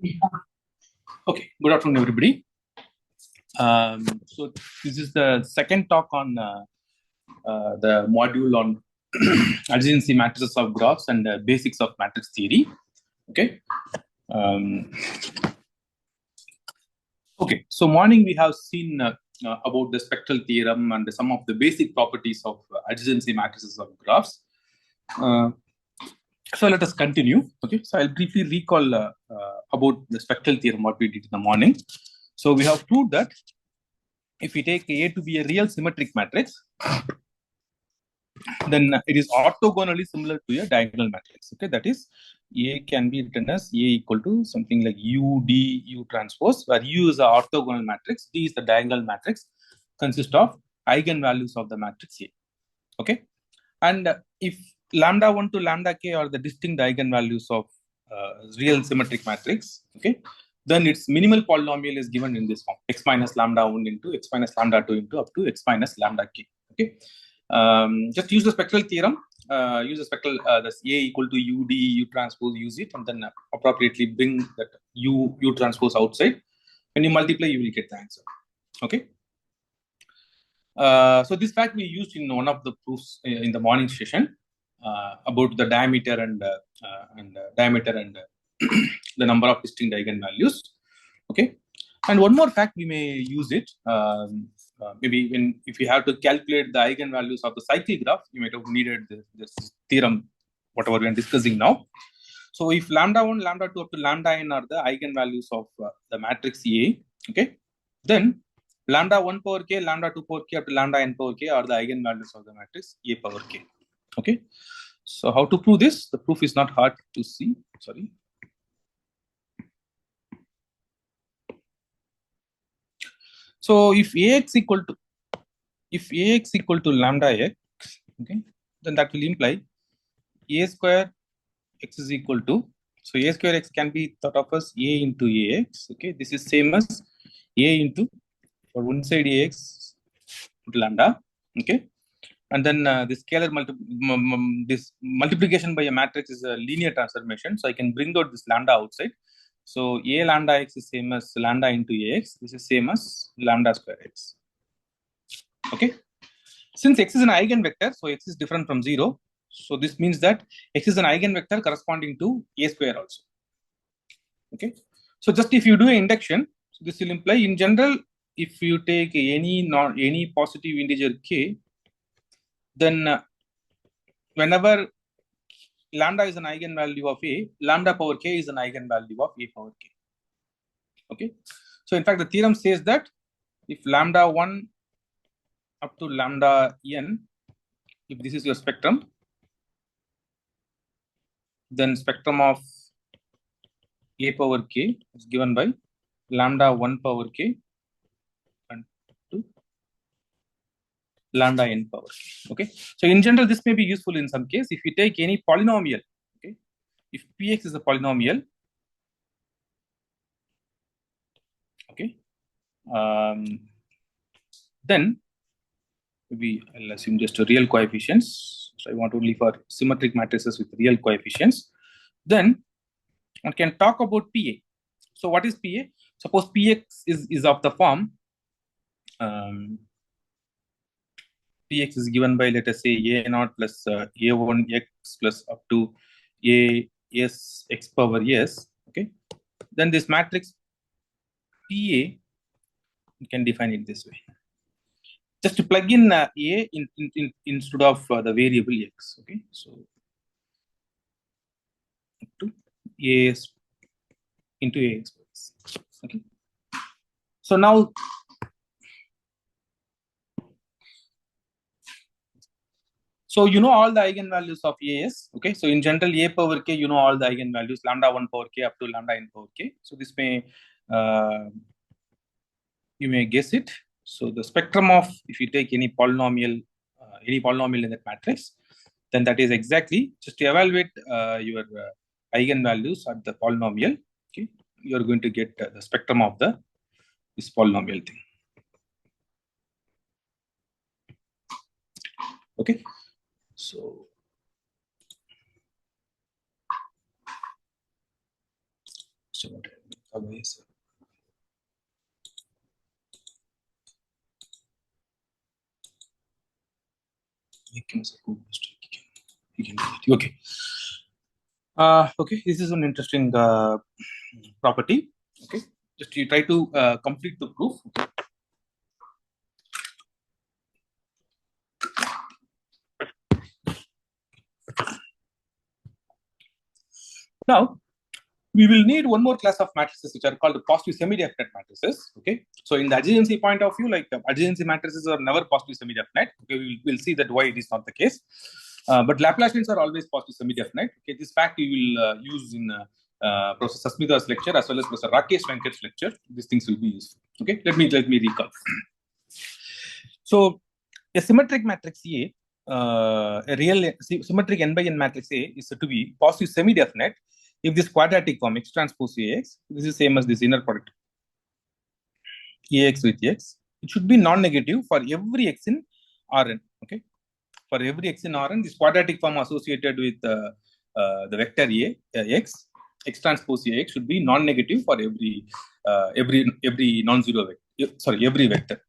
Okay, good afternoon, everybody. So this is the second talk on the module on adjacency matrices of graphs and the basics of matrix theory. Okay. Okay. So morning we have seen about the spectral theorem and some of the basic properties of adjacency matrices of graphs. So let us continue. Okay. So I'll briefly recall about the spectral theorem what we did in the morning. So we have proved that if we take A to be a real symmetric matrix, then it is orthogonally similar to a diagonal matrix. Okay, that is A can be written as A equal to something like U D U transpose, where U is an orthogonal matrix, D is the diagonal matrix, consists of eigenvalues of the matrix A. Okay, and if lambda 1 to lambda k are the distinct eigenvalues of real symmetric matrix, okay, then its minimal polynomial is given in this form: x minus lambda 1 into x minus lambda 2 into up to x minus lambda k. Okay, just use the spectral theorem. Use the spectral that's A equal to U D U transpose, use it, and then appropriately bring that U transpose outside. When you multiply, you will get the answer. Okay. So this fact we used in one of the proofs in the morning session about the diameter and the number of distinct eigenvalues. Okay, and one more fact we may use it. Maybe if you have to calculate the eigenvalues of the cycle graph, you might have needed this theorem, whatever we are discussing now. So if lambda 1, lambda 2 up to lambda n are the eigenvalues of the matrix A, okay, then lambda 1 power k, lambda 2 power k up to lambda n power k are the eigenvalues of the matrix A power k. Okay, so how to prove this? The proof is not hard to see. Sorry. So if Ax equal to lambda x, okay, then that will imply A square x is equal to, so A square x can be thought of as A into Ax. Okay, this is same as A into, for one side Ax into lambda. Okay, and then this scalar this multiplication by a matrix is a linear transformation, so I can bring out this lambda outside. So A lambda x is same as lambda into Ax. This is same as lambda square x. Okay, since x is an eigenvector, so x is different from 0. So this means that x is an eigenvector corresponding to A square also. Okay, so just if you do an induction, so this will imply in general, if you take any positive integer k, then whenever lambda is an eigenvalue of A, lambda power k is an eigenvalue of A power k. Okay, so in fact the theorem says that if lambda 1 up to lambda n, if this is your spectrum, then spectrum of A power k is given by lambda 1 power k and to lambda n power k. Okay, so in general this may be useful in some case if you take any polynomial. Okay, if px is a polynomial, okay, then maybe I'll assume just a real coefficients. So I want only for symmetric matrices with real coefficients. Then one can talk about PA. So what is PA? Suppose Px is of the form Px is given by, let us say, A0 plus A1x plus up to A s x power s. Okay, then this matrix PA, you can define it this way. Just to plug in A instead of the variable x. Okay, so to A into Ax. Okay, so now so you know all the eigenvalues of As. Okay, so in general A power k, you know all the eigenvalues, lambda 1 power k up to lambda n power k. So this may you may guess it. So the spectrum of, if you take any polynomial in that matrix, then that is exactly just to evaluate your eigenvalues at the polynomial. Okay, you are going to get the spectrum of this polynomial thing. Okay, so Yes. Okay. Okay, this is an interesting property. Okay, just you try to complete the proof. Okay. Now we will need one more class of matrices which are called the positive semi-definite matrices. Okay, so in the adjacency point of view, like adjacency matrices are never positive semi-definite. Okay, we'll see that why it is not the case. But Laplacians are always positive semi-definite. Okay, this fact we will use in Professor Sasmitha's lecture as well as Professor Rakesh Venkat's lecture. These things will be useful. Okay, let me recall. So a symmetric matrix A, a real symmetric n by n matrix A is said to be positive semi-definite if this quadratic form x transpose Ax, this is same as this inner product Ax with x. It should be non-negative for every x in Rn. Okay, for every x in Rn, this quadratic form associated with the vector A x transpose Ax should be non-negative for every non-zero vector. Sorry, every vector.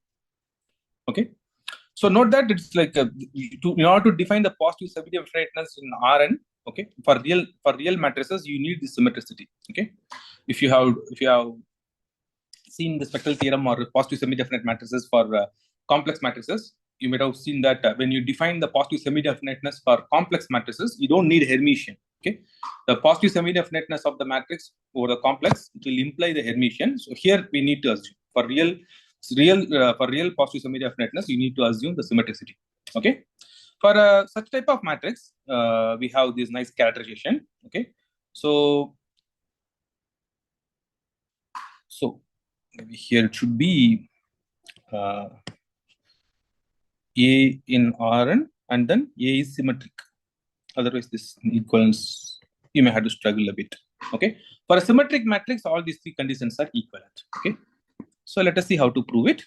Okay. So note that it's like in order to define the positive semi-definiteness in Rn, okay, for real matrices, you need the symmetricity. Okay, if you have seen the spectral theorem or positive semi-definite matrices for complex matrices, you might have seen that when you define the positive semi-definiteness for complex matrices, you don't need Hermitian. Okay, the positive semi-definiteness of the matrix over the complex, it will imply the Hermitian. So here we need to assume for real positive semi-definiteness, you need to assume the symmetricity. Okay, for such type of matrix, we have this nice characterization. Okay, so maybe here it should be A in Rn and then A is symmetric. Otherwise, this equivalence you may have to struggle a bit. Okay, for a symmetric matrix, all these three conditions are equivalent. Okay, so let us see how to prove it.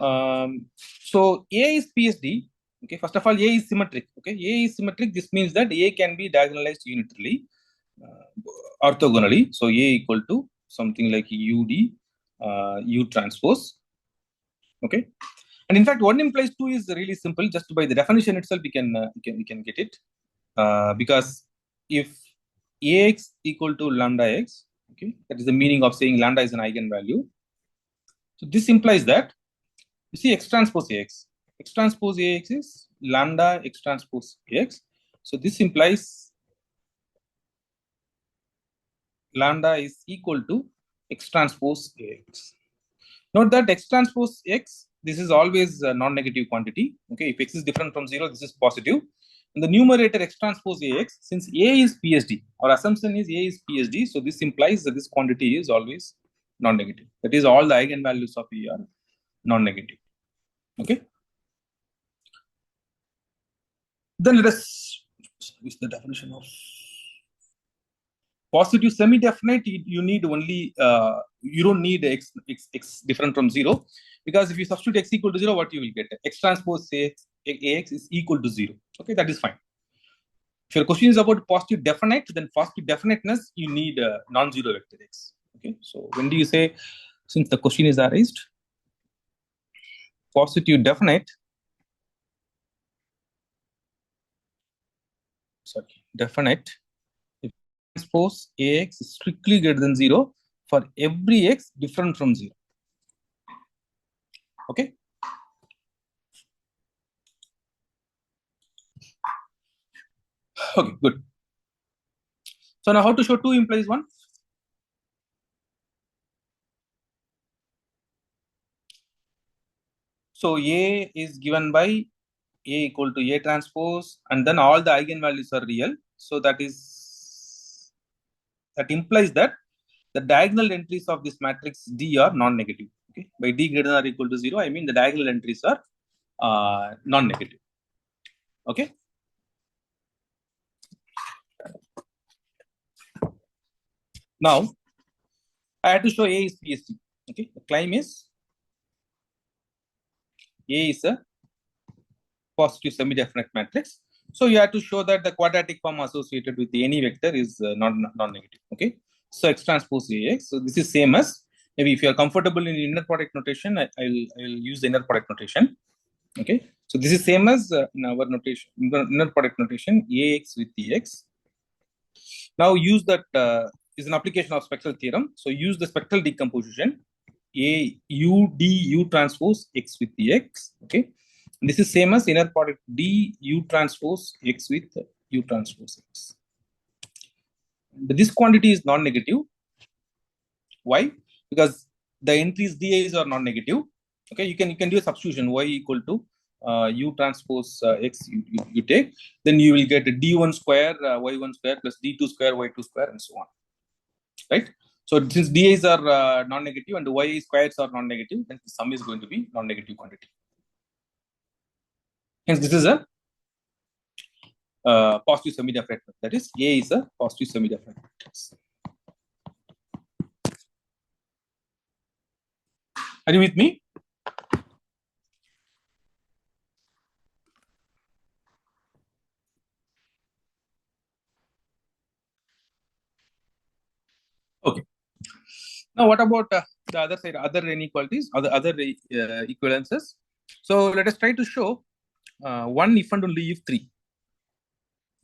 So A is PSD. Okay, first of all, A is symmetric. Okay, A is symmetric. This means that A can be diagonalized unitarily, orthogonally. So A equal to something like UD U transpose. Okay, and in fact, 1 implies 2 is really simple. Just by the definition itself, we can get it. Because if Ax equal to lambda x, okay, that is the meaning of saying lambda is an eigenvalue. So this implies that you see x transpose Ax. X transpose Ax is lambda x transpose Ax. So this implies lambda is equal to x transpose Ax. Note that x transpose x, this is always a non-negative quantity. Okay, if x is different from 0, this is positive. In the numerator x transpose Ax, since A is PSD, our assumption is A is PSD, so this implies that this quantity is always non-negative. That is, all the eigenvalues of A are non-negative. Okay. Then let us use the definition of positive semi-definite. You need only you don't need x different from 0, because if you substitute x equal to 0, what you will get? X transpose Ax is equal to 0. Okay, that is fine. If your question is about positive definite, then positive definiteness, you need a non-zero vector x. Okay, so when do you say, since the question is arised, positive definite, definite, if transpose Ax is strictly greater than 0 for every x different from 0. Okay. Okay, good. So now how to show 2 implies 1? So A is given by A equal to A transpose, and then all the eigenvalues are real. So that implies that the diagonal entries of this matrix D are non-negative. Okay, by D greater than or equal to 0, I mean the diagonal entries are non-negative. Okay. Now I had to show A is PSD. Okay, the claim is A is a positive semi-definite matrix. So you have to show that the quadratic form associated with any vector is non-negative. Okay. So X transpose AX. So this is same as, maybe if you are comfortable in inner product notation, I'll use the inner product notation. Okay. So this is same as in our notation, inner product notation, AX with EX. Now use that is an application of spectral theorem. So use the spectral decomposition, A U D U transpose X with X. Okay. This is same as inner product D U transpose X with U transpose X. But this quantity is non-negative. Why? Because the entries DAs are non-negative. Okay, you can do a substitution, y equal to U transpose X you take, then you will get D1 square Y1 square plus D2 square Y2 square and so on. Right? So since DAs are non-negative and Y squares are non-negative, then the sum is going to be non-negative quantity. Hence, this is a positive semi-definite matrix. That is, A is a positive semi-definite matrix. Are you with me? Okay. Now, what about the other side, other inequalities, other equivalences? So let us try to show one if and only if three.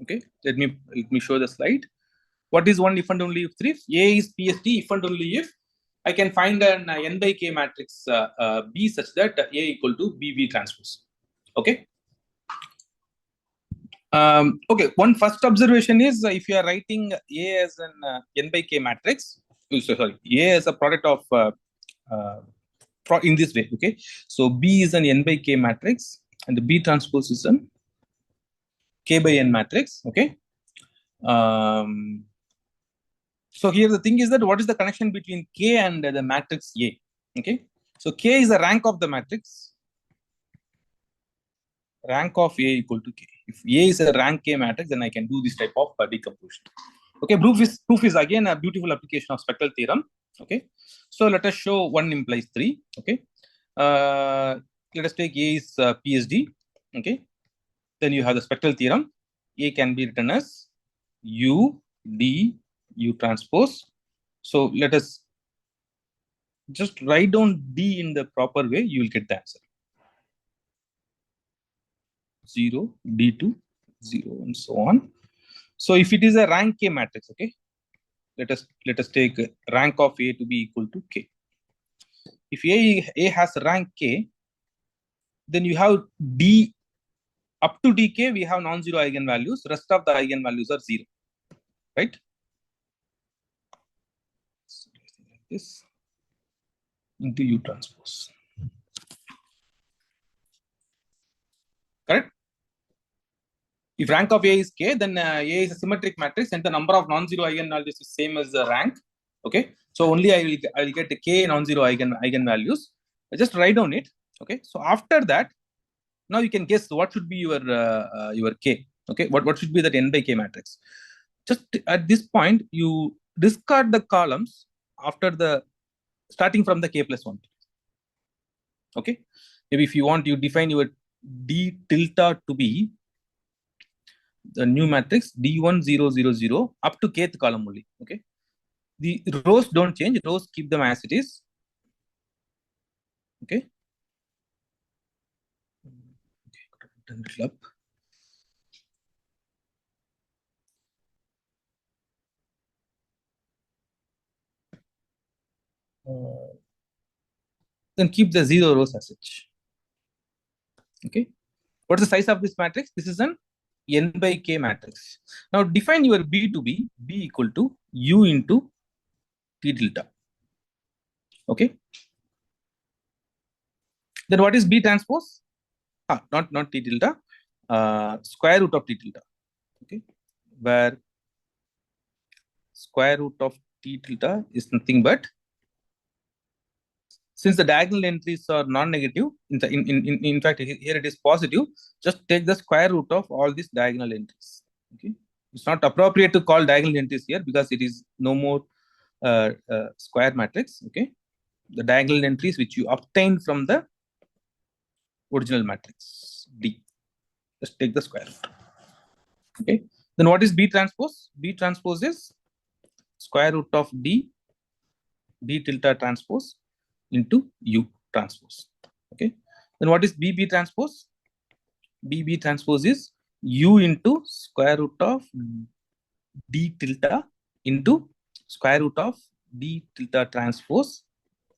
Okay, let me show the slide. What is one if and only if three? If A is PSD, if and only if I can find an n by k matrix B such that A equal to BB transpose. Okay. Okay. One first observation is if you are writing A as an n by k matrix, sorry, A as a product of in this way. Okay. So B is an n by k matrix and the B transpose is an k by n matrix. Okay. So here the thing is that what is the connection between K and the matrix A? Okay. So K is the rank of the matrix. Rank of A equal to K. If A is a rank K matrix, then I can do this type of decomposition. Okay. Proof is again a beautiful application of spectral theorem. Okay. So let us show 1 implies 3. Okay. Let us take A is PSD. Okay. Then you have the spectral theorem. A can be written as U D U transpose. So let us just write down D in the proper way, you will get the answer. 0, D2, 0, and so on. So if it is a rank K matrix, okay, let us take rank of A to be equal to K. If A has rank K, then you have D up to dk, we have non-zero eigenvalues. Rest of the eigenvalues are 0, right? So this into U transpose. Correct? If rank of A is K, then A is a symmetric matrix and the number of non-zero eigenvalues is same as the rank. Okay. So only I will get K non-zero eigenvalues. I just write down it. Okay. So after that, now you can guess what should be your K. Okay. What should be that n by K matrix? Just at this point, you discard the columns after the starting from the K plus 1. Okay. Maybe if you want, you define your D tilde to be the new matrix D1 0 0 0 up to kth column only. Okay. The rows don't change, rows keep them as it is. Okay. Turn it up. Then keep the 0 rows as such. Okay. What's the size of this matrix? This is an n by k matrix. Now define your B to be B equal to U into T tilde. Okay. Then what is B transpose? Not T tilde. Square root of T tilde. Okay. Where square root of T tilde is nothing but, since the diagonal entries are non-negative, in fact, here it is positive, just take the square root of all these diagonal entries. Okay. It's not appropriate to call diagonal entries here because it is no more square matrix. Okay. The diagonal entries which you obtain from the original matrix D. Just take the square root. Okay. Then what is B transpose? B transpose is square root of D tilde transpose into U transpose. Okay. Then what is BB transpose? BB transpose is U into square root of D tilde into square root of D tilde transpose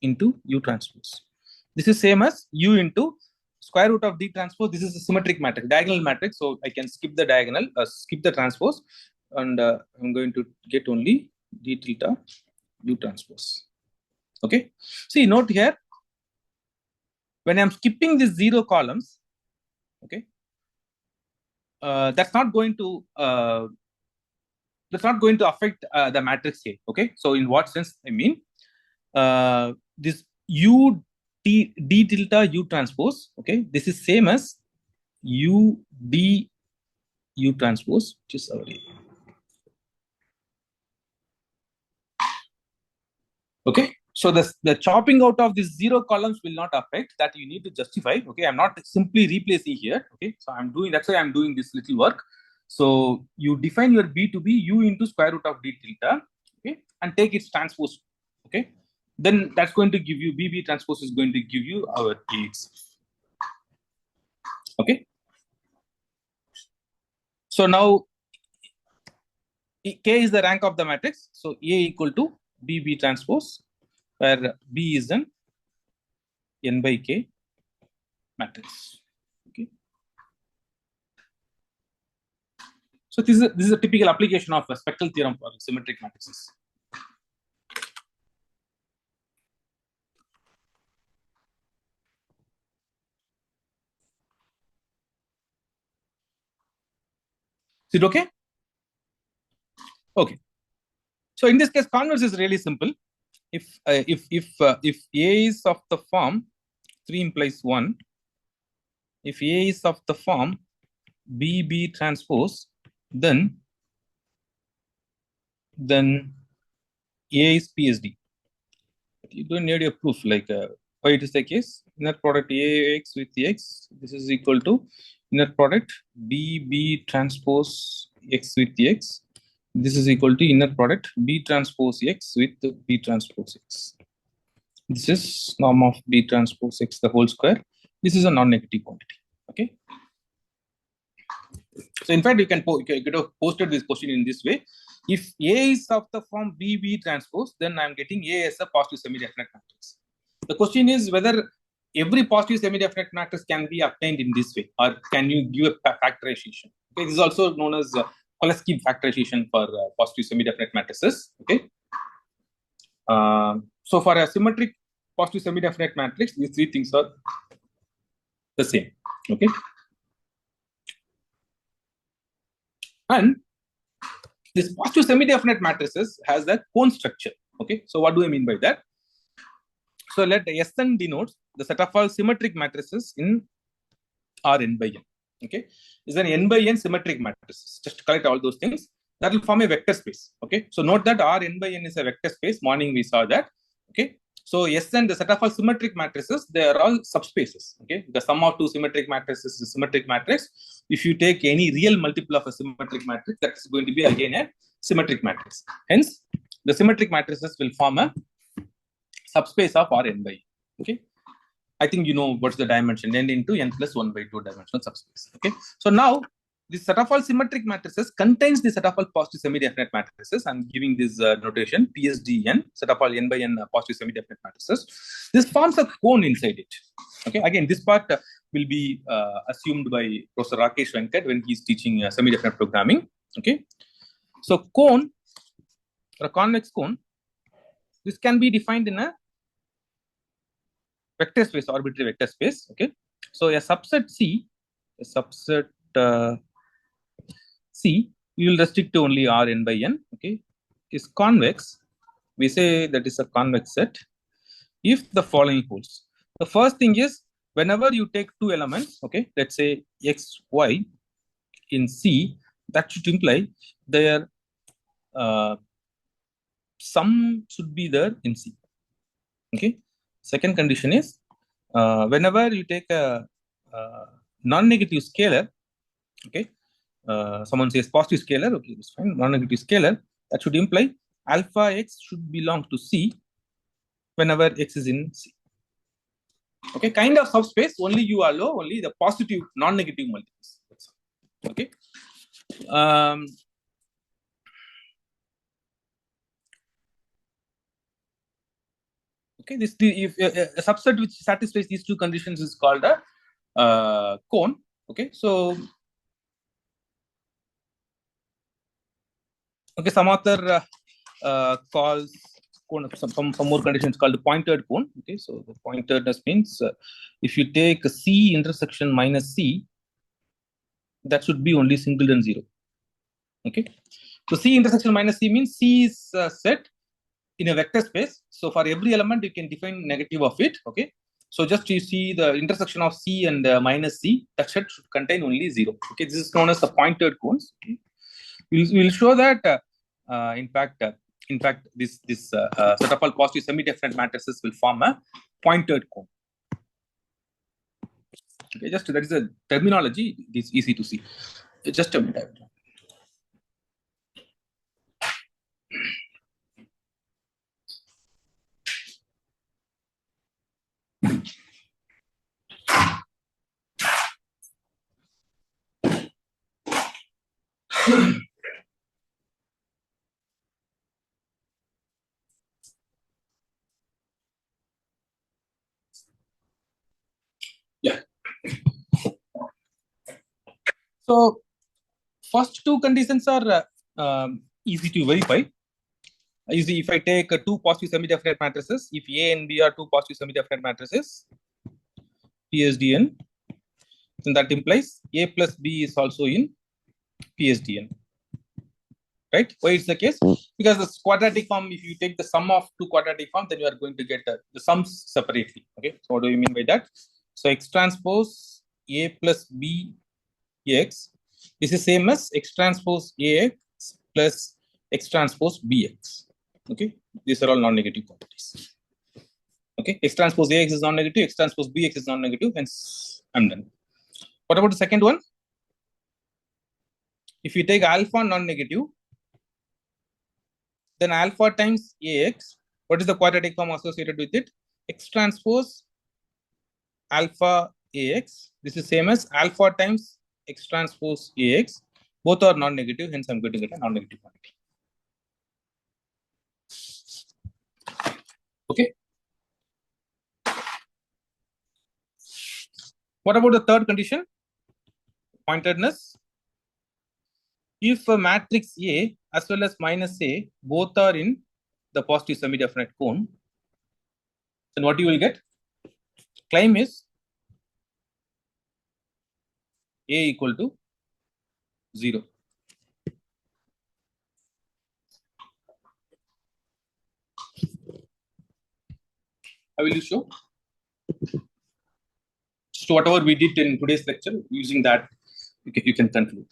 into U transpose. This is same as U into square root of D transpose. This is a symmetric matrix, diagonal matrix. So I can skip the diagonal, skip the transpose, and I'm going to get only D tilde U transpose. Okay. See, note here, when I'm skipping these 0 columns, okay, that's not going to affect the matrix A. Okay. So in what sense? I mean, this D tilde U transpose. Okay. This is same as U D U transpose, which is our A. Okay. So the chopping out of these 0 columns will not affect that. You need to justify. Okay. I'm not simply replacing here. Okay. So I'm doing, that's why I'm doing this little work. So you define your B to be U into square root of D tilde. Okay. And take its transpose. Okay. Then that's going to give you BB transpose is going to give you our AX. Okay. So now K is the rank of the matrix. So A equal to BB transpose, where B is an N by K matrix. Okay. So this is a typical application of a spectral theorem for symmetric matrices. Is it okay? Okay. So in this case, converse is really simple. If A is of the form 3 implies 1, if A is of the form BB transpose, then A is PSD. You don't need a proof like why it is the case. Inner product AX with X, this is equal to inner product BB transpose X with X. This is equal to inner product B transpose X with B transpose X. This is norm of B transpose X the whole square. This is a non-negative quantity. Okay. So in fact, you could have posted this question in this way. If A is of the form BB transpose, then I'm getting A as a positive semi-definite matrix. The question is whether every positive semi-definite matrix can be obtained in this way, or can you give a factorization? Okay, this is also known as Kolesky factorization for positive semi-definite matrices. Okay. So for a symmetric positive semi-definite matrix, these 3 things are the same. Okay. And this positive semi-definite matrices has the cone structure. Okay. So what do I mean by that? So let Sn denotes the set of all symmetric matrices in Rn by n. Okay. Is an n by n symmetric matrices. Just collect all those things. That will form a vector space. Okay. So note that Rn by n is a vector space. Morning we saw that. Okay. So Sn, the set of all symmetric matrices, they are all subspaces. Okay. The sum of 2 symmetric matrices is a symmetric matrix. If you take any real multiple of a symmetric matrix, that is going to be again a symmetric matrix. Hence, the symmetric matrices will form a subspace of Rn by n. Okay. I think you know what's the dimension, n into n plus 1 by 2 dimensional subspace. Okay. So now this set of all symmetric matrices contains the set of all positive semi-definite matrices. I'm giving this notation PSDN, set of all n by n positive semi-definite matrices. This forms a cone inside it. Okay. Again, this part will be assumed by Professor Rakesh Venkat when he's teaching semi-definite programming. Okay. So cone, or a convex cone, this can be defined in a vector space, arbitrary vector space. Okay. So a subset C, C, we will restrict to only Rn by n. Okay, is convex. We say that is a convex set if the following holds. The first thing is whenever you take 2 elements, okay, let's say x, y in C, that should imply their sum should be there in C. Okay. Second condition is whenever you take a non-negative scalar, okay, someone says positive scalar, okay, that's fine. Non-negative scalar, that should imply alpha x should belong to C whenever x is in C. Okay, kind of subspace, only you allow only the positive non-negative multiples. Okay. Okay, this if a subset which satisfies these two conditions is called a cone. Okay, so okay, some author calls cone some more conditions called pointed cone. Okay, so the pointedness means if you take C intersection minus C, that should be only single and zero. Okay, so C intersection minus C means C is set in a vector space. So for every element, you can define negative of it. Okay, so just you see the intersection of C and minus C, that set should contain only zero. Okay, this is known as the pointed cones. Okay. We'll show that in fact this set of all positive semi-definite matrices will form a pointed cone. Okay, just that is a terminology. It is easy to see. Just a minute. Yeah. So first two conditions are easy to verify. You see, if I take two positive semi-definite matrices, if A and B are two positive semi-definite matrices, PSDN, then that implies A plus B is also in PSDN. Right? Why it's the case? Because the quadratic form, if you take the sum of two quadratic forms, then you are going to get the sums separately. Okay. So what do you mean by that? So X transpose A plus B X is the same as X transpose AX plus X transpose BX. Okay. These are all non-negative quantities. Okay. X transpose AX is non-negative, X transpose BX is non-negative, hence I'm done. What about the second one? If you take alpha non-negative, then alpha times AX, what is the quadratic form associated with it? X transpose alpha AX. This is same as alpha times X transpose AX. Both are non-negative, hence I'm going to get a non-negative quantity. Okay. What about the third condition? Pointedness. If a matrix A as well as minus A both are in the positive semi-definite cone, then what you will get? Claim is A equal to 0. I will show. So whatever we did in today's lecture, using that, you can conclude.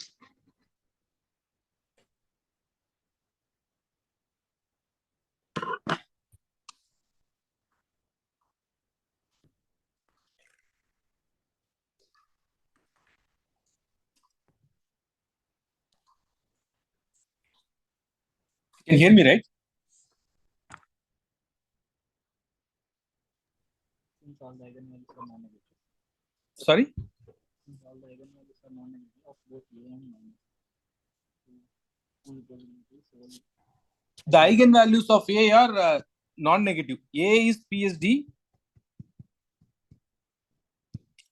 You can hear me, right? Since all the eigenvalues are non-negative. Sorry? Since all the eigenvalues are non-negative of both A and minus. The eigenvalues of A are non-negative. A is PSD.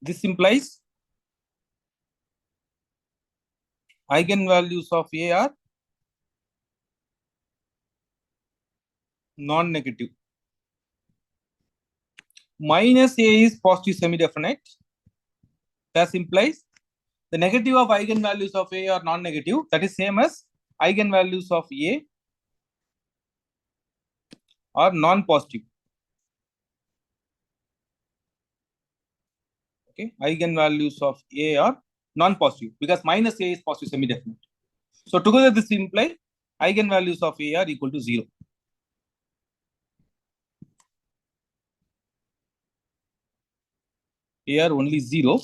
This implies eigenvalues of A are non-negative. Minus A is positive semi-definite. That implies the negative of eigenvalues of A are non-negative. That is same as eigenvalues of A are non-positive. Okay, eigenvalues of A are non-positive because minus A is positive semi-definite. So together this implies eigenvalues of A are equal to 0. A are only 0.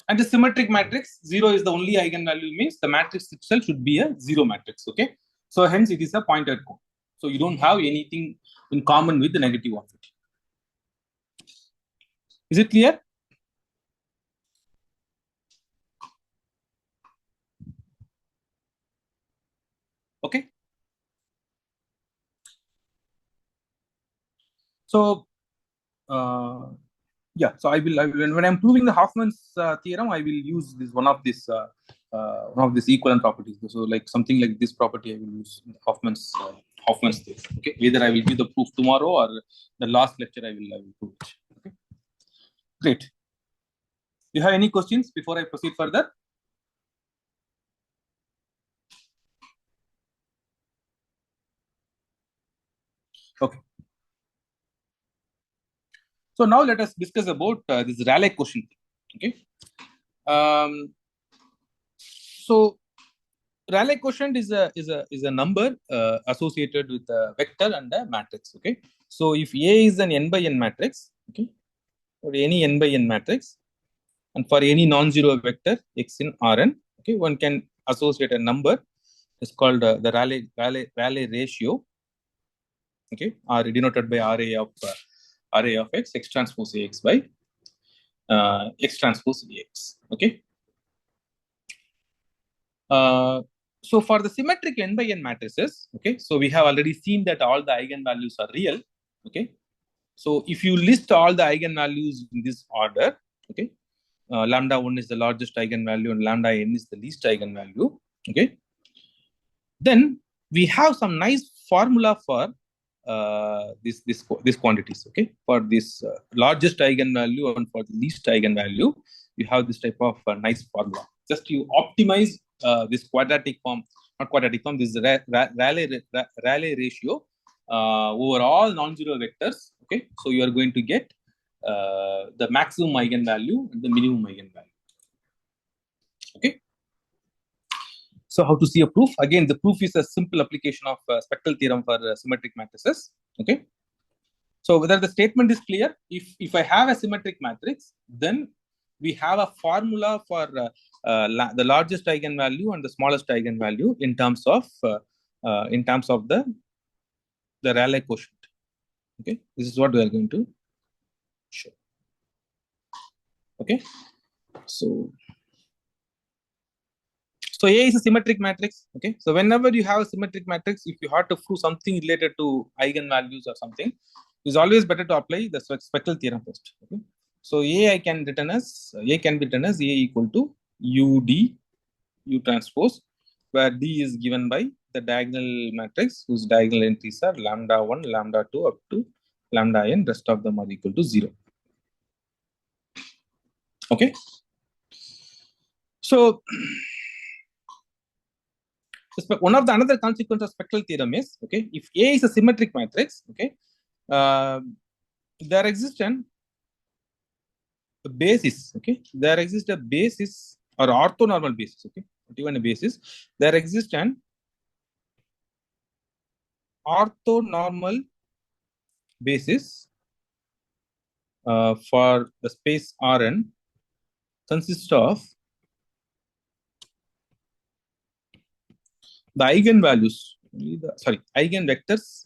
And the symmetric matrix, 0 is the only eigenvalue, means the matrix itself should be a 0 matrix. Okay. So hence it is a pointed cone. So you don't have anything in common with the negative of it. Is it clear? Okay. So yeah, so I will when I'm proving the Hoffman's theorem, I will use this one of this equivalent properties. So like something like this property, I will use Hoffman's theorem. Okay, either I will give the proof tomorrow or the last lecture I will prove it. Okay, great. Do you have any questions before I proceed further? Okay. So now let us discuss about this Rayleigh quotient. Okay. So Rayleigh quotient is a number associated with a vector and a matrix. Okay. So if A is an n by n matrix, okay, or any n by n matrix, and for any non-zero vector x in Rn, okay, one can associate a number. It's called the Rayleigh ratio. Okay, are denoted by Ra of x transpose Ax by x transpose Ax. Okay. So for the symmetric n by n matrices, okay, so we have already seen that all the eigenvalues are real. Okay. So if you list all the eigenvalues in this order, okay, lambda 1 is the largest eigenvalue and lambda n is the least eigenvalue. Okay. Then we have some nice formula for these quantities. Okay, for this largest eigenvalue and for the least eigenvalue, you have this type of nice formula. Just you optimize this quadratic form, not quadratic form, this Rayleigh ratio over all non-zero vectors. Okay, so you are going to get the maximum eigenvalue and the minimum eigenvalue. Okay. So how to see a proof? Again, the proof is a simple application of spectral theorem for symmetric matrices. Okay. So whether the statement is clear, if I have a symmetric matrix, then we have a formula for the largest eigenvalue and the smallest eigenvalue in terms of the Rayleigh quotient. Okay, this is what we are going to show. Okay, so A is a symmetric matrix. Okay, so whenever you have a symmetric matrix, if you have to prove something related to eigenvalues or something, it's always better to apply the spectral theorem first. Okay, so A can be written as A equal to U transpose, where D is given by the diagonal matrix whose diagonal entries are lambda 1, lambda 2 up to lambda n. Rest of them are equal to 0. Okay, so one of the another consequence of spectral theorem is, okay, if A is a symmetric matrix, okay, there exists a basis. Okay, there exists a basis or orthonormal basis. Okay, not even a basis. There exists an orthonormal basis for the space Rn consists of the eigenvalues, eigenvectors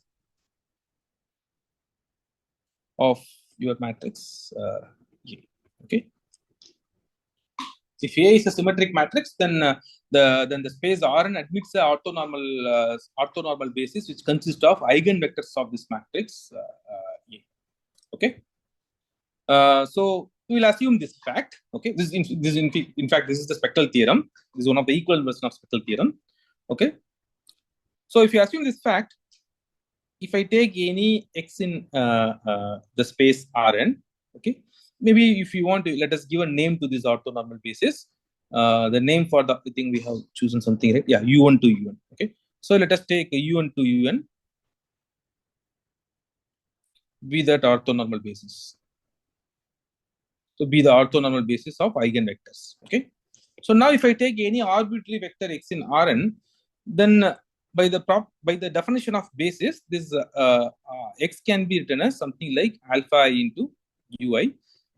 of your matrix A. Okay, if A is a symmetric matrix, then the space Rn admits a orthonormal basis which consists of eigenvectors of this matrix A. Okay, so we will assume this fact. Okay, in fact this is the spectral theorem. This is one of the equivalent version of spectral theorem. Okay, so if you assume this fact, if I take any x in the space Rn, okay, maybe if you want to, let us give a name to this orthonormal basis. The name for the thing we have chosen something, right? Yeah, U1 to UN. Okay, so let us take U1 to UN be that orthonormal basis. So be the orthonormal basis of eigenvectors. Okay, so now if I take any arbitrary vector x in Rn, then by the definition of basis, this x can be written as something like alpha I into ui.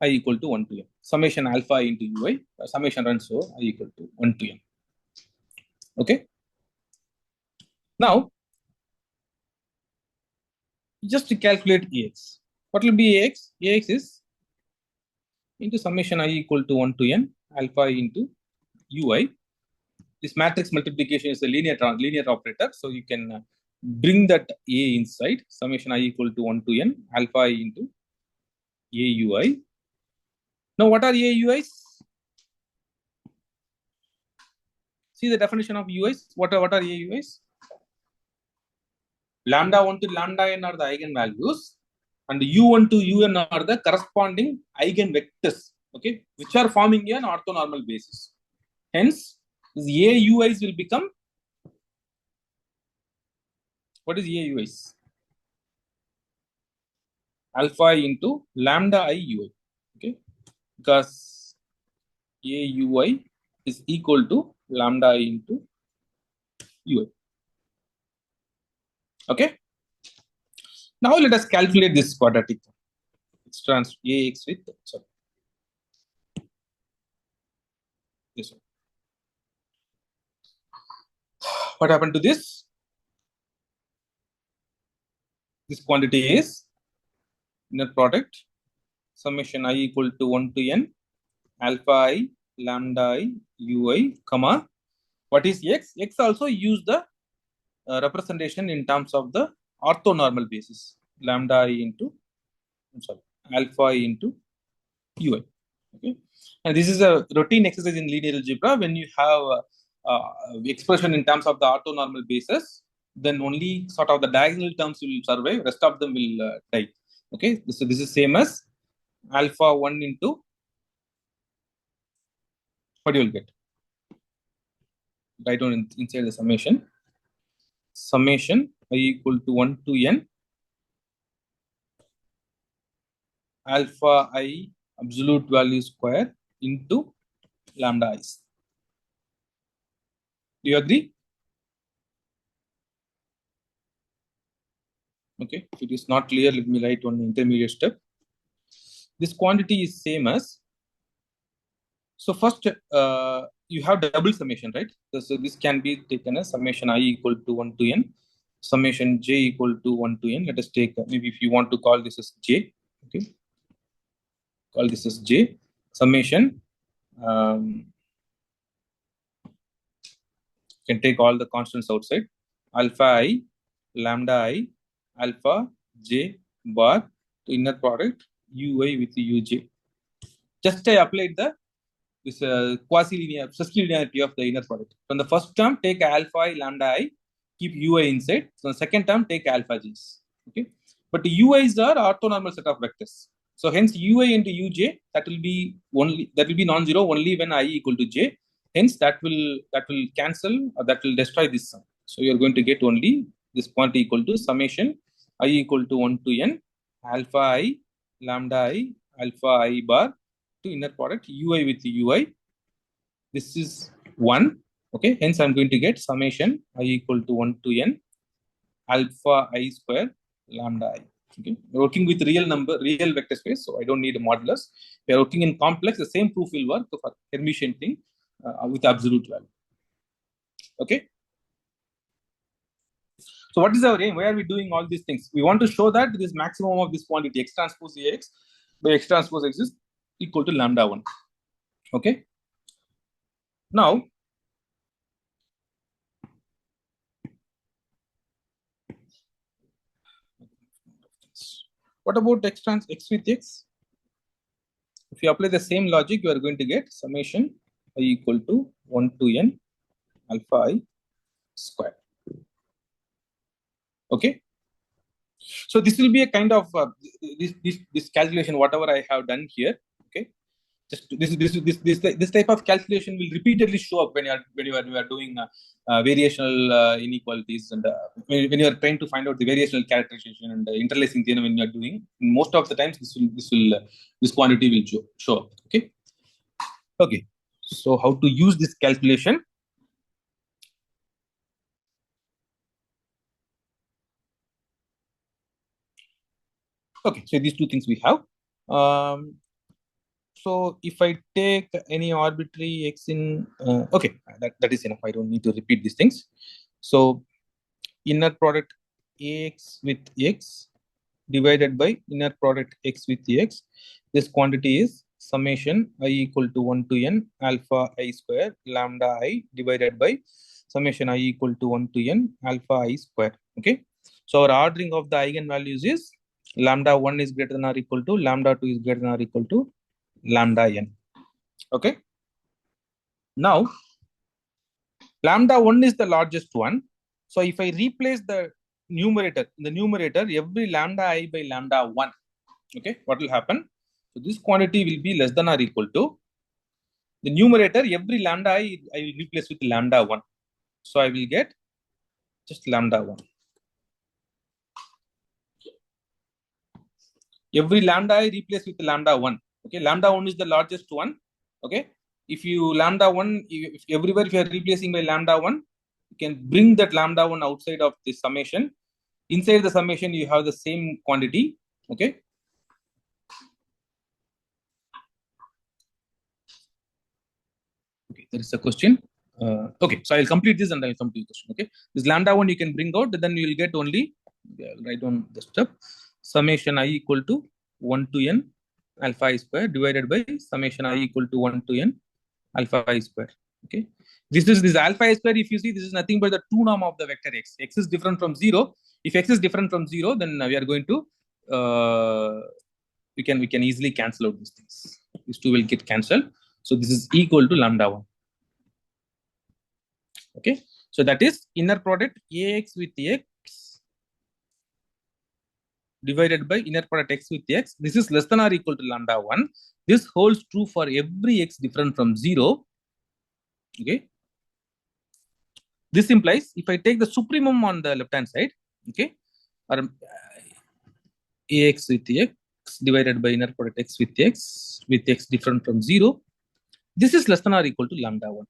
I equal to 1 to n. Summation alpha into ui, summation runs so I equal to 1 to n. Okay. Now, just to calculate ax. What will be ax? Ax is into summation I equal to 1 to n alpha into ui. This matrix multiplication is a linear operator, so you can bring that a inside summation I equal to 1 to n alpha into aui. Now, what are auis? See the definition of uis. What are auis? Lambda 1 to lambda n are the eigenvalues, and u1 to un are the corresponding eigenvectors, okay, which are forming an orthonormal basis. Hence, these auis will become, what is auis? Alpha into lambda I ui, okay, because aui is equal to lambda I into ui. Okay. Now let us calculate this quadratic ax with, sorry, this one. What happened to this? This quantity is inner product summation I equal to 1 to n alpha I lambda I ui, comma, what is x? X also use the representation in terms of the orthonormal basis, lambda I into, I'm sorry, alpha I into ui. Okay, and this is a routine exercise in linear algebra. When you have expression in terms of the orthonormal basis, then only sort of the diagonal terms will survive, rest of them will die. Okay, so this is same as alpha 1 into, what you will get, write down inside the summation I equal to 1 to n alpha I absolute value square into lambda i's. Do you agree? Okay, if it is not clear, let me write one intermediate step. This quantity is same as, so first you have double summation, right? So this can be taken as summation I equal to 1 to n summation j equal to 1 to n. Let us take maybe if you want to call this as j, okay, call this as j summation, can take all the constants outside, alpha I lambda I alpha j bar to inner product ui with uj. Just I applied the this quasi-linear linearity of the inner product. From the first term, take alpha I lambda I, keep ui inside. So the second term, take alpha j's. Okay, but the ui's are orthonormal set of vectors. So hence ui into uj, that will be non-zero only when I equal to j. Hence that will cancel, or that will destroy this sum. So you are going to get only this quantity equal to summation I equal to 1 to n alpha I lambda I alpha I bar to inner product ui with ui. This is 1. Okay, hence I'm going to get summation I equal to 1 to n alpha I square lambda I. Okay, we're working with real vector space, so I don't need a modulus. We are working in complex. The same proof will work for Hermitian thing with absolute value. Okay. So what is our aim? Why are we doing all these things? We want to show that this maximum of this quantity x transpose ax by x transpose x is equal to lambda 1. Okay. Now, what about x with x? If you apply the same logic, you are going to get summation I equal to 1 to n alpha I square. Okay. So this will be a kind of this calculation, whatever I have done here. Okay. Just this type of calculation will repeatedly show up when you are doing variational inequalities, and when you are trying to find out the variational characterization and interlacing theorem. When you are doing, most of the times this quantity will show up. Okay. Okay. So how to use this calculation? Okay. So these two things we have. So if I take any arbitrary x in, okay, that is enough. I don't need to repeat these things. So inner product ax with x divided by inner product x with x. This quantity is summation I equal to 1 to n alpha I square lambda I divided by summation I equal to 1 to n alpha I square. Okay. So our ordering of the eigenvalues is lambda 1 is greater than or equal to lambda 2 is greater than or equal to lambda n. Okay. Now lambda 1 is the largest one. So if I replace the numerator, in the numerator, every lambda I by lambda 1, okay, what will happen? So this quantity will be less than or equal to the numerator, every lambda I will replace with lambda 1. So I will get just lambda 1. Every lambda I replace with lambda 1. Okay, lambda 1 is the largest one. Okay, if you lambda 1, if everywhere if you are replacing by lambda 1, you can bring that lambda 1 outside of the summation. Inside the summation, you have the same quantity. Okay. Okay, there is a question. Okay, so I'll complete this and I'll come to the question. Okay, this lambda 1 you can bring out, then you will get only, I'll write down the step, summation I equal to 1 to n alpha I square divided by summation I equal to 1 to n alpha I square. Okay, this alpha I square, if you see, this is nothing but the 2 norm of the vector x. X is different from 0. If x is different from 0, then we are going to, we can easily cancel out these things. These two will get cancelled. So this is equal to lambda 1. Okay, so that is inner product ax with x divided by inner product x with x. This is less than or equal to lambda 1. This holds true for every x different from 0. Okay, this implies if I take the supremum on the left hand side, okay, or ax with x divided by inner product x with x different from 0, this is less than or equal to lambda 1.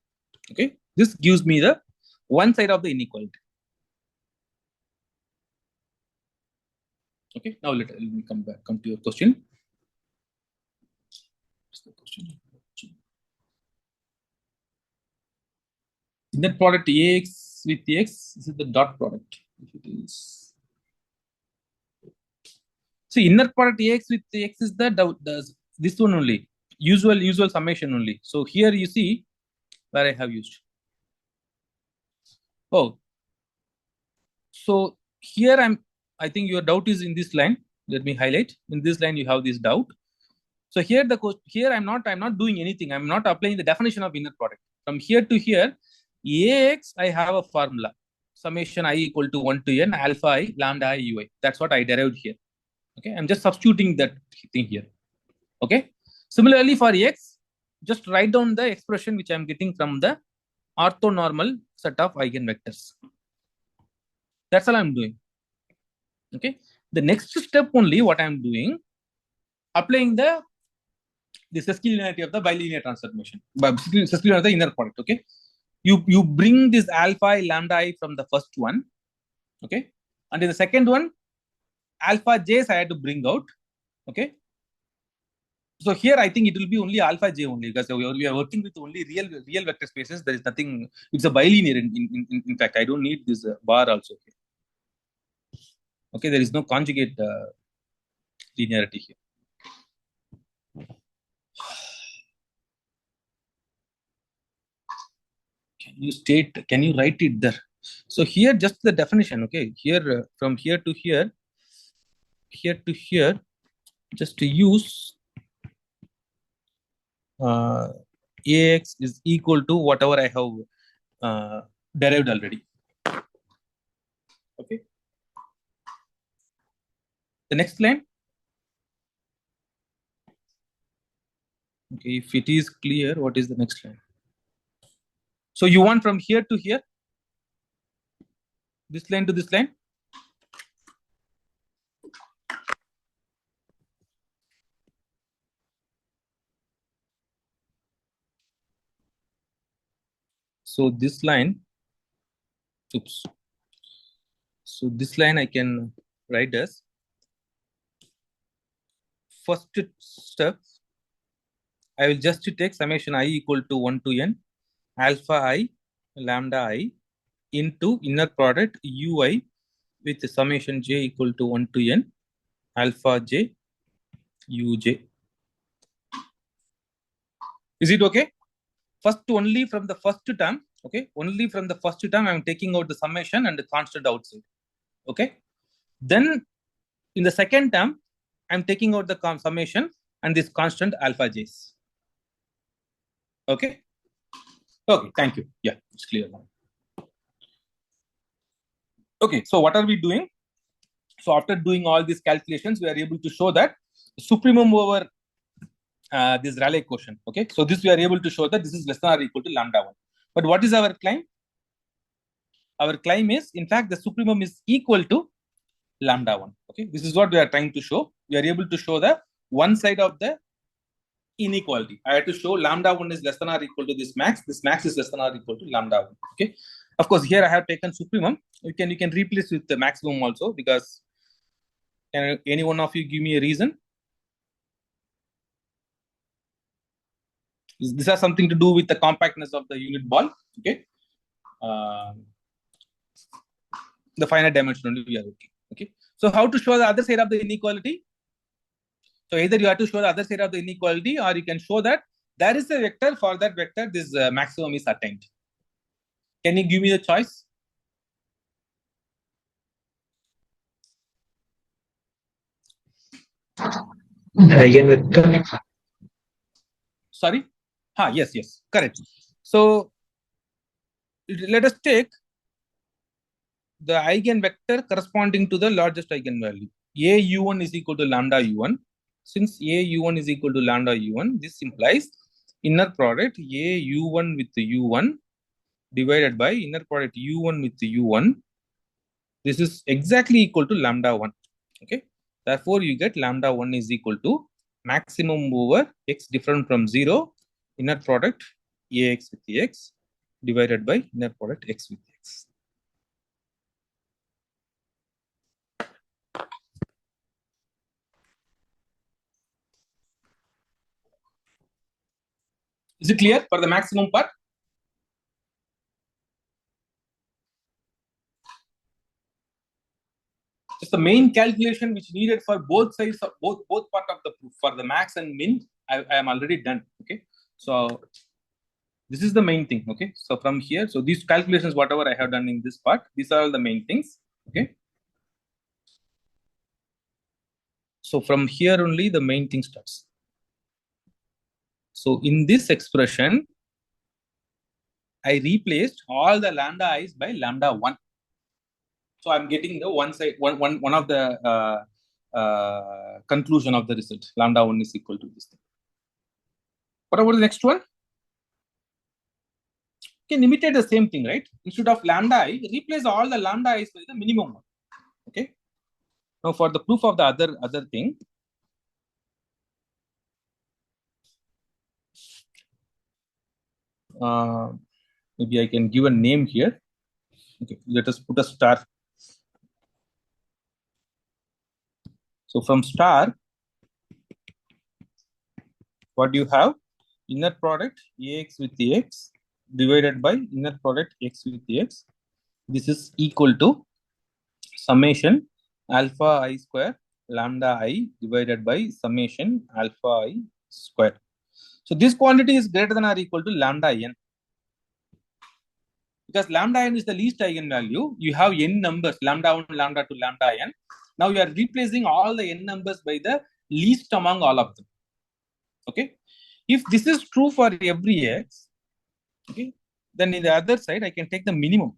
Okay, this gives me the one side of the inequality. Okay, now let me come to your question. What's the question? Inner product ax with x, this is the dot product. If it is, see, inner product ax with x is the this one only, usual summation only. So here you see where I have used. Oh, so here I think your doubt is in this line. Let me highlight. In this line you have this doubt. So here I'm not doing anything. I'm not applying the definition of inner product. From here to here, ax I have a formula. Summation I equal to 1 to n alpha I lambda I ui. That's what I derived here. Okay, I'm just substituting that thing here. Okay. Similarly for x, just write down the expression which I'm getting from the orthonormal set of eigenvectors. That's all I'm doing. Okay. The next step only what I'm doing, applying the sesquilinearity of the bilinear transformation, sesquilinearity of the inner product. Okay. You bring this alpha I lambda I from the first one. Okay. And in the second one, alpha j's I had to bring out. Okay. So here I think it will be only alpha j only, because we are working with only real vector spaces. There is nothing. It's a bilinear. In fact, I don't need this bar also. Okay, there is no conjugate linearity here. Can you write it there? So here just the definition. Okay, here from here to here to here, just to use ax is equal to whatever I have derived already. Okay. The next line. Okay, if it is clear, what is the next line? So you want from here to here, this line to this line. So this line, oops. So this line I can write as first step I will just take summation I equal to 1 to n alpha I lambda I into inner product ui with summation j equal to 1 to n alpha j uj. Is it okay? First, only from the first term, okay? Only from the first term, I'm taking out the summation and the constant outside, okay? Then, in the second term, I'm taking out the summation and this constant alpha j's, okay? Okay, thank you. Yeah, it's clear now. Okay, so what are we doing? So after doing all these calculations, we are able to show that supremum over this Rayleigh quotient. Okay, so this we are able to show that this is less than or equal to lambda 1. But what is our claim? Our claim is, in fact, the supremum is equal to lambda 1. Okay, this is what we are trying to show. We are able to show the one side of the inequality. I had to show lambda 1 is less than or equal to this max is less than or equal to lambda 1. Okay, of course, here I have taken supremum. You can replace with the maximum also, because can any one of you give me a reason? This has something to do with the compactness of the unit ball. Okay, the finite dimension only we are looking. Okay, so how to show the other side of the inequality? So either you have to show the other side of the inequality, or you can show that there is a vector. For that vector, this maximum is attained. Can you give me the choice? Eigenvector. Sorry. Yes, correct. So let us take the eigenvector corresponding to the largest eigenvalue. A u1 is equal to lambda u1. Since A u1 is equal to lambda u1, this implies inner product A u1 with u1 divided by inner product u1 with u1. This is exactly equal to lambda 1. Okay. Therefore, you get lambda 1 is equal to maximum over x different from 0, inner product ax with x divided by inner product x with x. Is it clear for the maximum part? Just the main calculation which needed for both sides of both part of the proof for the max and min, I am already done. Okay, so this is the main thing. Okay, so from here, so these calculations, whatever I have done in this part, these are all the main things. Okay, so from here only the main thing starts. So in this expression, I replaced all the lambda i's by lambda 1. So I'm getting the one side one of the conclusion of the result. Lambda 1 is equal to this thing. What about the next one? You can imitate the same thing, right? Instead of lambda I, replace all the lambda i's by the minimum one. Okay. Now for the proof of the other thing, maybe I can give a name here. Okay, let us put a star. So from star, what do you have? Inner product ax with x divided by inner product x with x. This is equal to summation alpha I square lambda I divided by summation alpha I square. So this quantity is greater than or equal to lambda n. Because lambda n is the least eigenvalue, you have n numbers, lambda 1, lambda 2, lambda n. Now you are replacing all the n numbers by the least among all of them. Okay. If this is true for every x, okay, then in the other side, I can take the minimum.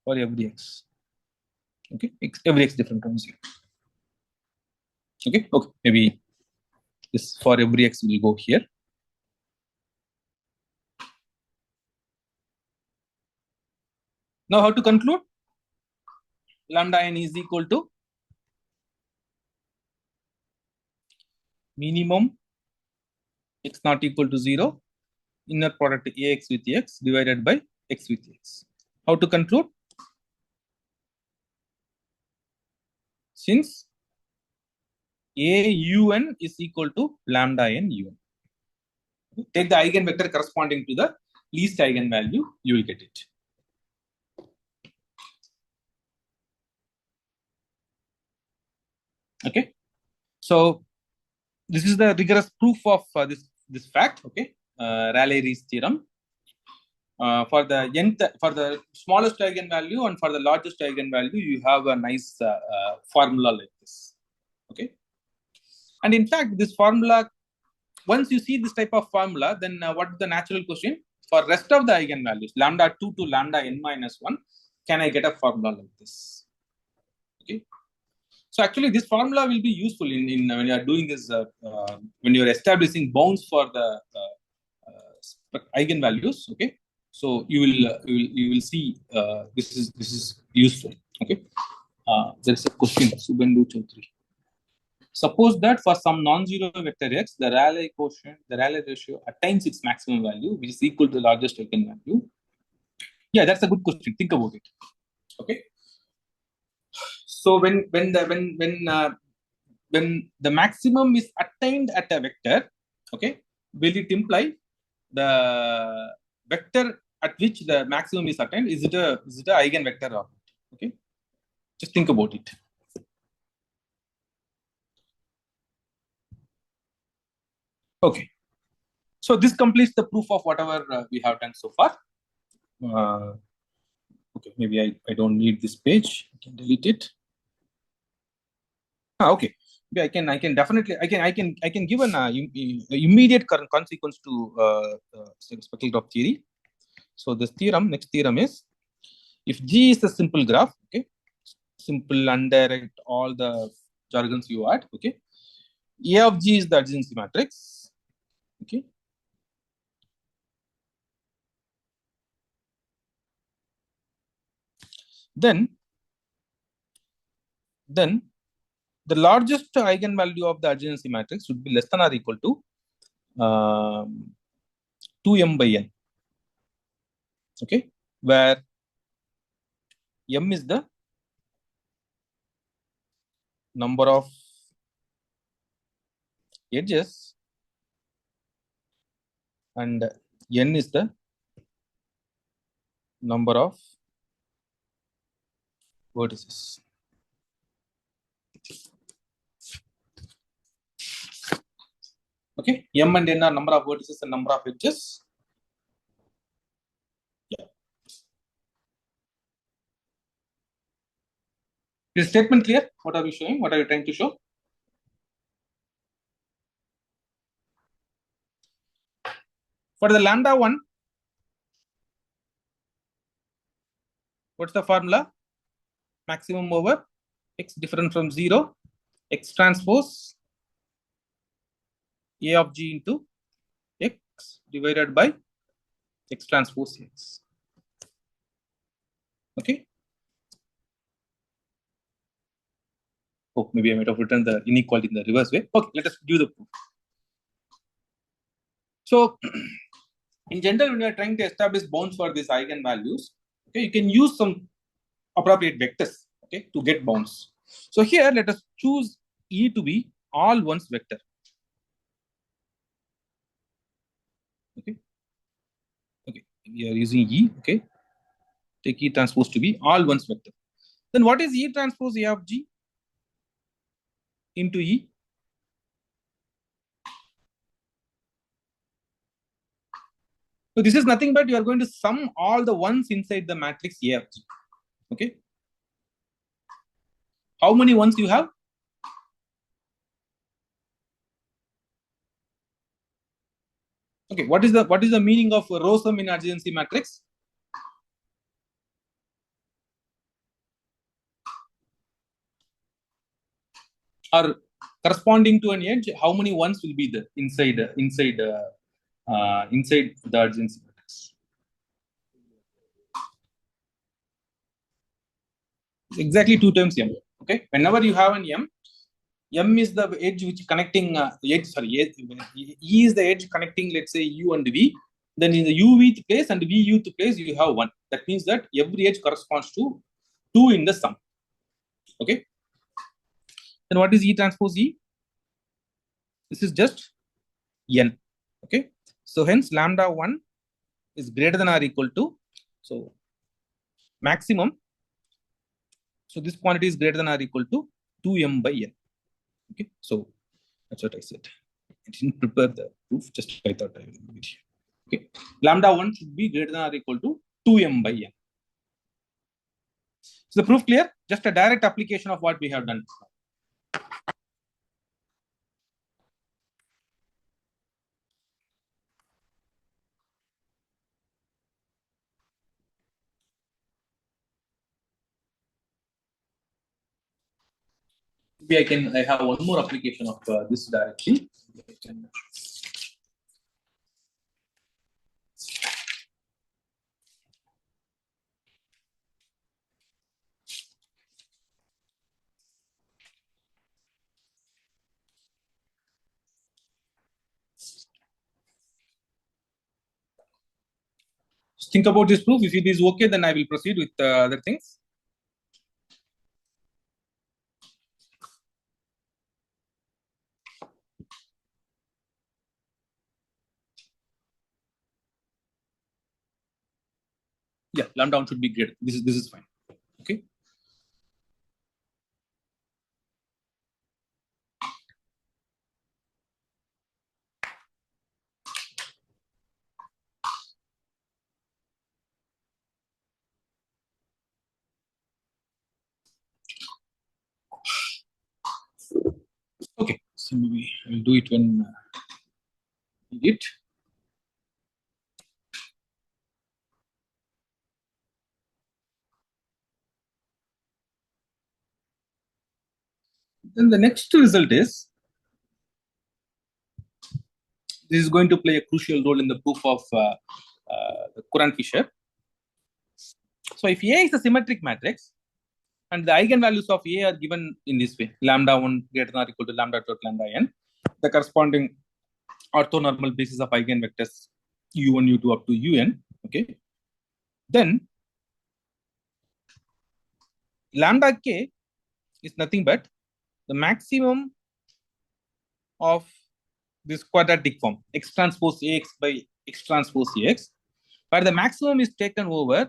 For every x. Okay, every x different from 0. Okay, maybe this for every x will go here. Now, how to conclude? Lambda n is equal to minimum x not equal to 0, inner product ax with x divided by x with x. How to conclude? since AUN is equal to lambda n un. Take the eigenvector corresponding to the least eigenvalue, you will get it. Okay, so this is the rigorous proof of this fact. Okay, Rayleigh-Ries theorem. For the nth, for the smallest eigenvalue and for the largest eigenvalue, you have a nice formula like this. Okay, and in fact, this formula, once you see this type of formula, then what is the natural question? For rest of the eigenvalues, lambda 2 to lambda n minus 1, can I get a formula like this? Okay. So actually, this formula will be useful in when you are doing this, when you are establishing bounds for the eigenvalues. Okay. So you will see this is useful. Okay. There is a question. Subhendu Chaudhary. Suppose that for some non-zero vector x, the Rayleigh quotient, the Rayleigh ratio attains its maximum value, which is equal to the largest eigenvalue. Yeah, that's a good question. Think about it. Okay. So when the maximum is attained at a vector, okay, will it imply the vector at which the maximum is attained, is it a eigenvector or not? Okay, just think about it. Okay, so this completes the proof of whatever we have done so far. Okay, maybe I don't need this page. I can delete it. Okay. Yeah, I can definitely I can give an immediate consequence to spectral graph theory. So this theorem, next theorem is, if G is a simple graph, okay, simple, indirect, all the jargons you add, okay, A of G is the adjacency matrix, okay, then the largest eigenvalue of the adjacency matrix would be less than or equal to 2m by n, okay, where m is the number of edges and n is the number of vertices. Okay, m and n are number of vertices and number of edges. Yeah. Is statement clear? What are we showing? What are you trying to show? For the lambda 1, what's the formula? Maximum over x different from 0, x transpose A of G into x divided by x transpose x. Okay. Oh, maybe I might have written the inequality in the reverse way. Okay, let us do the proof. So, in general, when you are trying to establish bounds for these eigenvalues, okay, you can use some appropriate vectors, okay, to get bounds. So here, let us choose E to be all ones vector. Okay. Okay, we are using E. Okay, take E transpose to be all ones vector. Then what is E transpose A of G into E? So this is nothing but you are going to sum all the ones inside the matrix A of G. Okay. How many ones you have? Okay. What is the meaning of row sum in adjacency matrix? Or corresponding to an edge, how many ones will be there inside the adjacency matrix? Exactly 2 times m. Okay. Whenever you have an m is the edge which connecting E is the edge connecting, let's say, u and v. Then in the uv place and vuth place you have 1. That means that every edge corresponds to 2 in the sum. Okay. then what is E transpose E? This is just N. Okay. So hence lambda 1 is greater than or equal to, so maximum. So this quantity is greater than or equal to 2m by n. Okay. So that's what I said. I didn't prepare the proof, just I thought I will do it. Okay. Lambda 1 should be greater than or equal to 2m by n. So the proof clear? Just a direct application of what we have done. Maybe I have one more application of this directly. Think about this proof. If it is okay, then I will proceed with other things. Yeah, lambda 1 should be greater. This is fine. Okay. Okay. So maybe I will do it when need it. Then the next result is, this is going to play a crucial role in the proof of Courant-Fisher. So if A is a symmetric matrix and the eigenvalues of A are given in this way, lambda 1 greater than or equal to lambda 2 lambda n, the corresponding orthonormal basis of eigenvectors u1, u2 up to un, okay, then lambda k is nothing but the maximum of this quadratic form x transpose ax by x transpose ax, where the maximum is taken over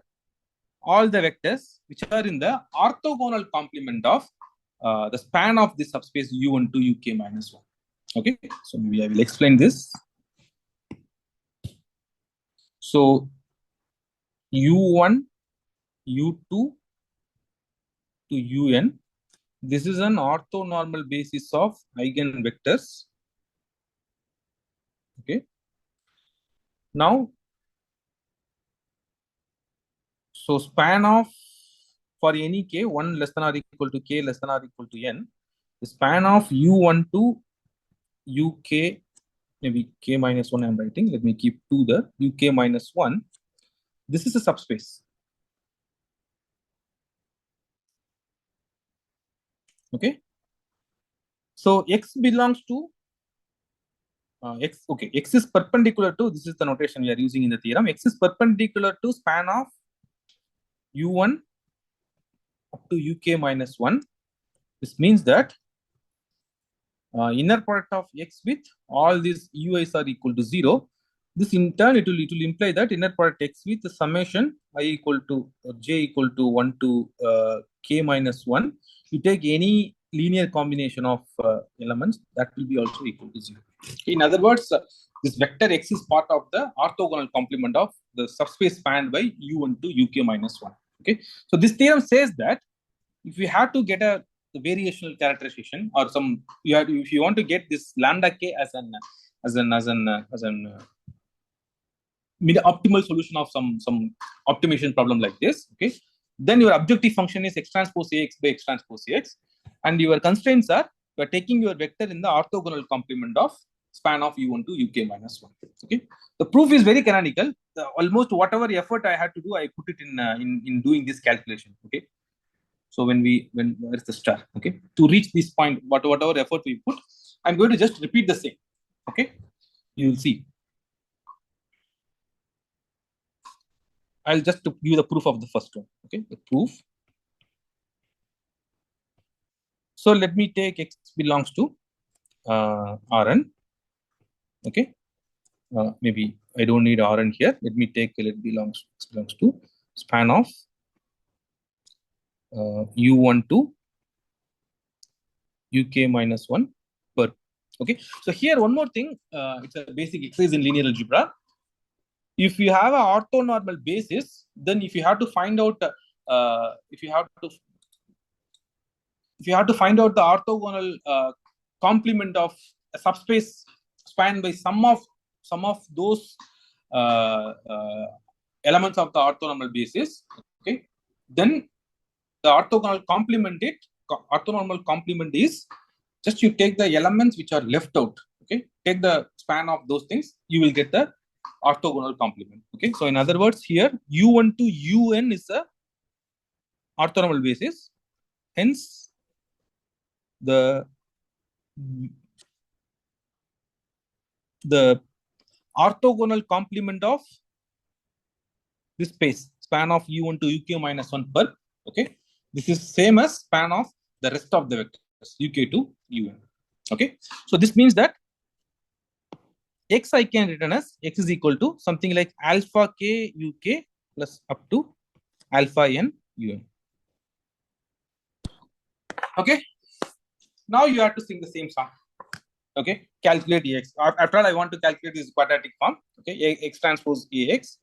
all the vectors which are in the orthogonal complement of the span of this subspace u1 to uk minus 1. Okay, so maybe I will explain this. So u1, u2 to un, this is an orthonormal basis of eigenvectors. Okay, now so span of, for any k 1 less than or equal to k less than or equal to n, the span of u1 to uk, maybe k minus 1 I'm writing, let me keep 2 there, uk minus 1, this is a subspace. Okay, so x belongs to x, okay, x is perpendicular to, this is the notation we are using in the theorem, x is perpendicular to span of u1 up to uk minus 1. This means that inner product of x with all these ui's are equal to 0. This in turn it will imply that inner product x with the summation I equal to j equal to 1 to k minus 1. You take any linear combination of elements, that will be also equal to 0. In other words, this vector x is part of the orthogonal complement of the subspace spanned by u1 to uk minus 1. Okay, so this theorem says that if you have to get a variational characterization or some, you have, if you want to get this lambda k as an optimal solution of some optimization problem like this, okay, then your objective function is x transpose ax by x transpose ax, and your constraints are, you are taking your vector in the orthogonal complement of span of u1 to uk minus 1. Okay, the proof is very canonical. Almost whatever effort I had to do, I put it in doing this calculation. Okay, so when where's the star? Okay, to reach this point, whatever effort we put, I'm going to just repeat the same. Okay, you will see. I'll just give you the proof of the first one. Okay, the proof. So let me take x belongs to Rn. Okay. Maybe I don't need Rn here. Let me take let belongs to span of U1 to UK minus 1 per. Okay. So here one more thing. It's a basic exercise in linear algebra. If you have a orthonormal basis, then if you have to find out if you have to find out the orthogonal complement of a subspace spanned by some of those elements of the orthonormal basis, okay, then the orthogonal complement is just you take the elements which are left out, okay, take the span of those things, you will get the orthogonal complement. Okay, so in other words, here u1 to un is a orthonormal basis, hence the orthogonal complement of this space span of u1 to uk minus 1 per. Okay, this is same as span of the rest of the vectors uk to un. Okay, so this means that x I can written as x is equal to something like alpha k uk plus up to alpha n un. Okay, now you have to sing the same song. Okay, calculate ax. After all, I want to calculate this quadratic form. Okay, x transpose ax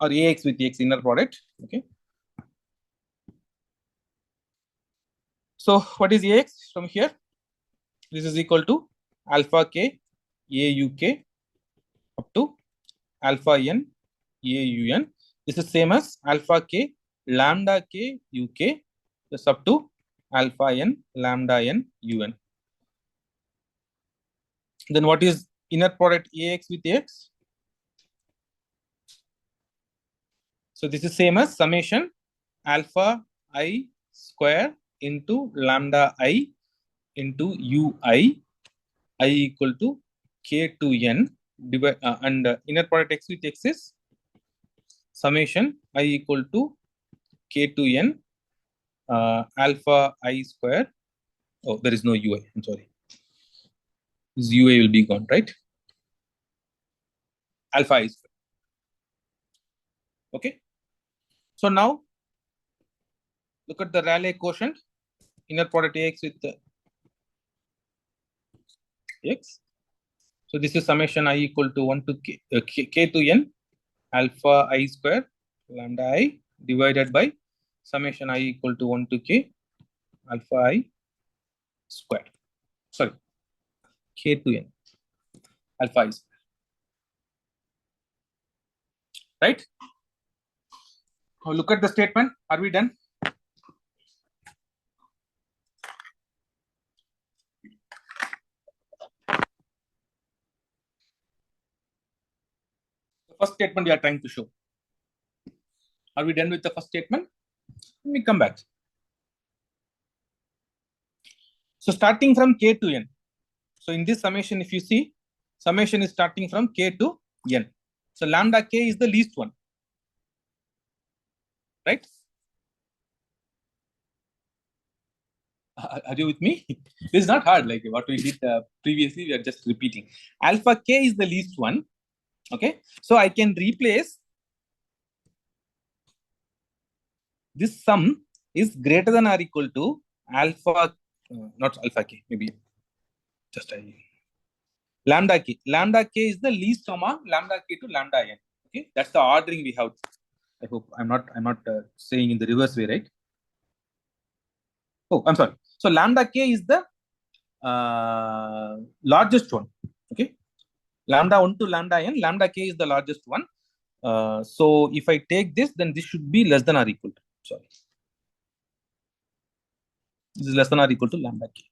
or ax with x inner product. Okay, so what is ax from here? This is equal to alpha k auk up to alpha n aun. This is same as alpha k lambda k uk plus up to alpha n lambda n un. Then what is inner product ax with x? So this is same as summation alpha I square into lambda I into ui I equal to k to n divide and inner product x with x is summation I equal to k to n alpha I square. Oh, there is no ui. I'm sorry. This ui will be gone, right? Alpha I square. Okay. So now look at the Rayleigh quotient. Inner product ax with x. So this is summation I equal to 1 to k to n alpha I square lambda I divided by summation I equal to 1 to k alpha I square. Sorry, k to n alpha I square. Right? Now look at the statement. Are we done? The first statement we are trying to show. Are we done with the first statement? Let me come back. So starting from k to n. So in this summation, if you see, summation is starting from k to n. So lambda k is the least one. Right? Are you with me? This is not hard like what we did previously. We are just repeating. Alpha k is the least one. Okay. So I can replace this sum is greater than or equal to alpha, not alpha k, maybe just lambda k. Lambda k is the least among lambda k to lambda n. Okay. That's the ordering we have. I hope I'm not saying in the reverse way, right? Oh, I'm sorry. So lambda k is the largest one. Okay, lambda 1 to lambda n, lambda k is the largest one. So if I take this, then this should be less than or equal to, sorry, this is less than or equal to lambda k.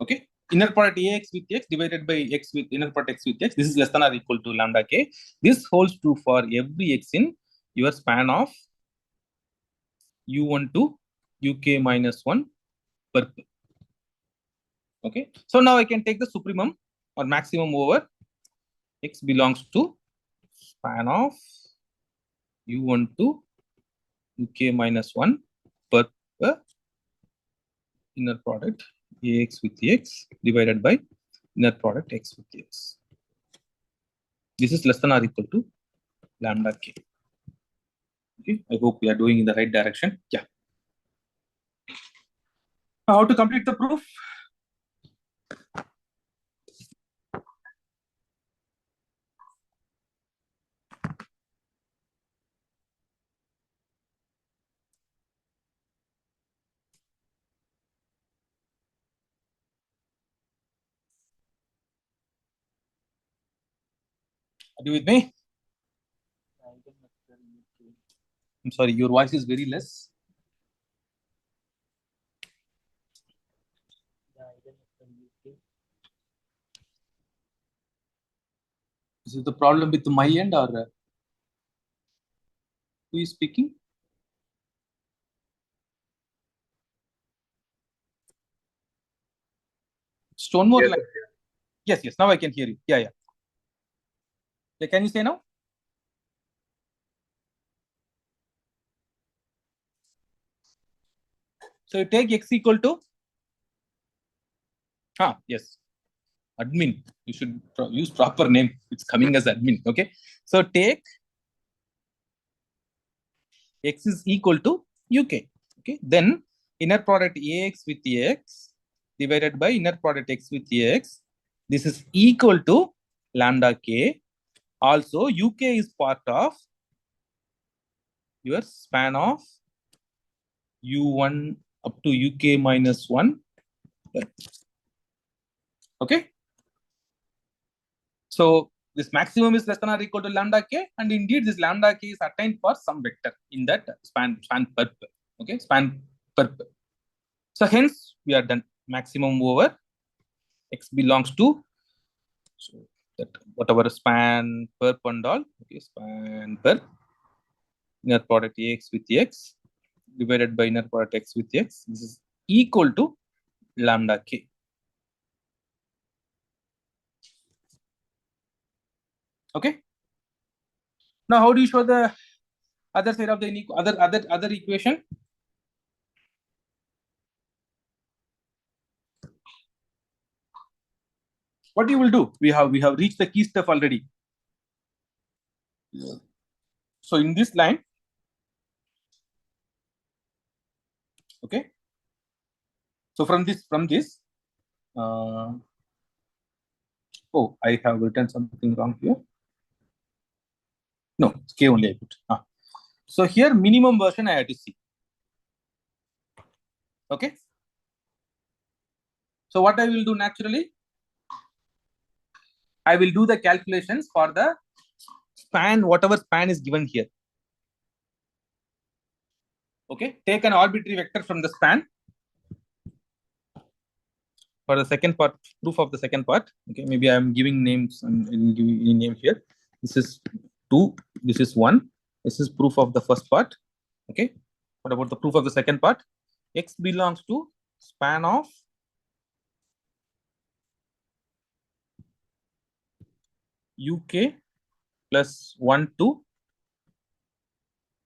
Okay, inner product ax with x divided by x with inner product x with x, this is less than or equal to lambda k. This holds true for every x in your span of u1 to uk minus 1 per. Okay, so now I can take the supremum or maximum over x belongs to span of u1 to uk minus 1 per inner product ax with x divided by inner product x with x. This is less than or equal to lambda k. Okay, I hope we are doing in the right direction. Yeah. How to complete the proof? Are you with me? I'm sorry, your voice is very less. Is it the problem with my end or who is speaking? Stonemore Yes, line. Yes, yes. Now I can hear you. Yeah, yeah. Yeah, can you say now? So you take x equal to yes, admin. You should use proper name. It's coming as admin. Okay. So take x is equal to uk. Okay. Then inner product ax with ax divided by inner product x with ax. This is equal to lambda k. Also, uk is part of your span of u1 up to uk minus 1. Okay. So this maximum is less than or equal to lambda k, and indeed this lambda k is attained for some vector in that span perp. Okay, span perp. So hence we are done. Maximum over x belongs to, so that whatever span perp and all. Okay, span perp inner product ax with x divided by inner product x with x. This is equal to lambda k. Okay. Now how do you show the other side of the other equation? What you will do? We have reached the key stuff already. Yeah. So in this line, okay. So from this, oh, I have written something wrong here. No, it's k only I put. So here minimum version I had to see. Okay. So what I will do naturally, I will do the calculations for the span, whatever span is given here. Okay, take an arbitrary vector from the span for the second part, proof of the second part. Okay, maybe I am giving names and giving any name here. This is 2, this is 1. This is proof of the first part. Okay, what about the proof of the second part? X belongs to span of UK plus 1 to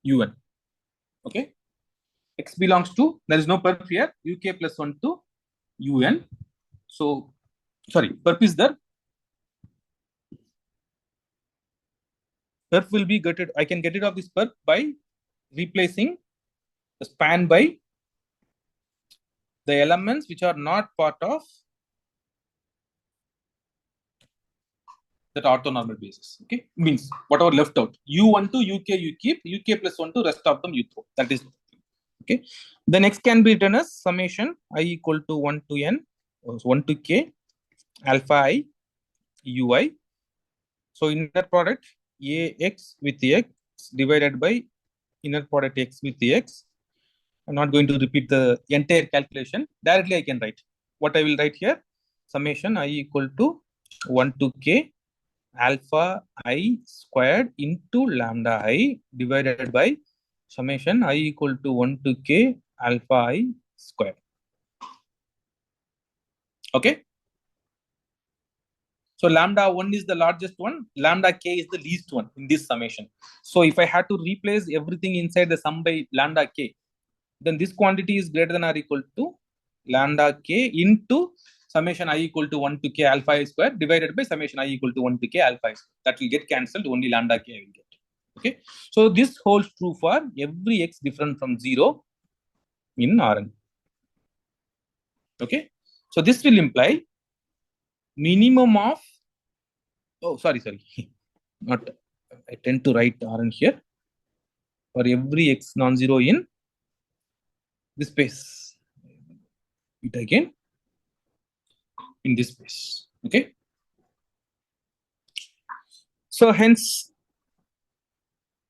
UN. Okay, X belongs to, there is no perp here, UK plus 1 to UN. So, sorry, perp is there. Perp will be get it. I can get rid of this perp by replacing the span by the elements which are not part of that orthonormal basis. Okay, means whatever left out, U1 to UK you keep, UK plus 1 to rest of them you throw. That is okay. The next can be written as summation I equal to 1 to n, 1 to k, alpha I, ui. So inner product ax with x divided by inner product x with x. I'm not going to repeat the entire calculation. Directly I can write. What I will write here, summation I equal to 1 to k alpha I squared into lambda I divided by summation I equal to 1 to k alpha I squared. Okay. So lambda 1 is the largest one, lambda k is the least one in this summation. So if I had to replace everything inside the sum by lambda k, then this quantity is greater than or equal to lambda k into summation I equal to 1 to k alpha I square divided by summation I equal to 1 to k alpha I square. That will get cancelled, only lambda k I will get. Okay, so this holds true for every x different from 0 in Rn. Okay, so this will imply minimum of, oh sorry not, I tend to write Rn here, for every x non-zero in this space, it again in this space. Okay, so hence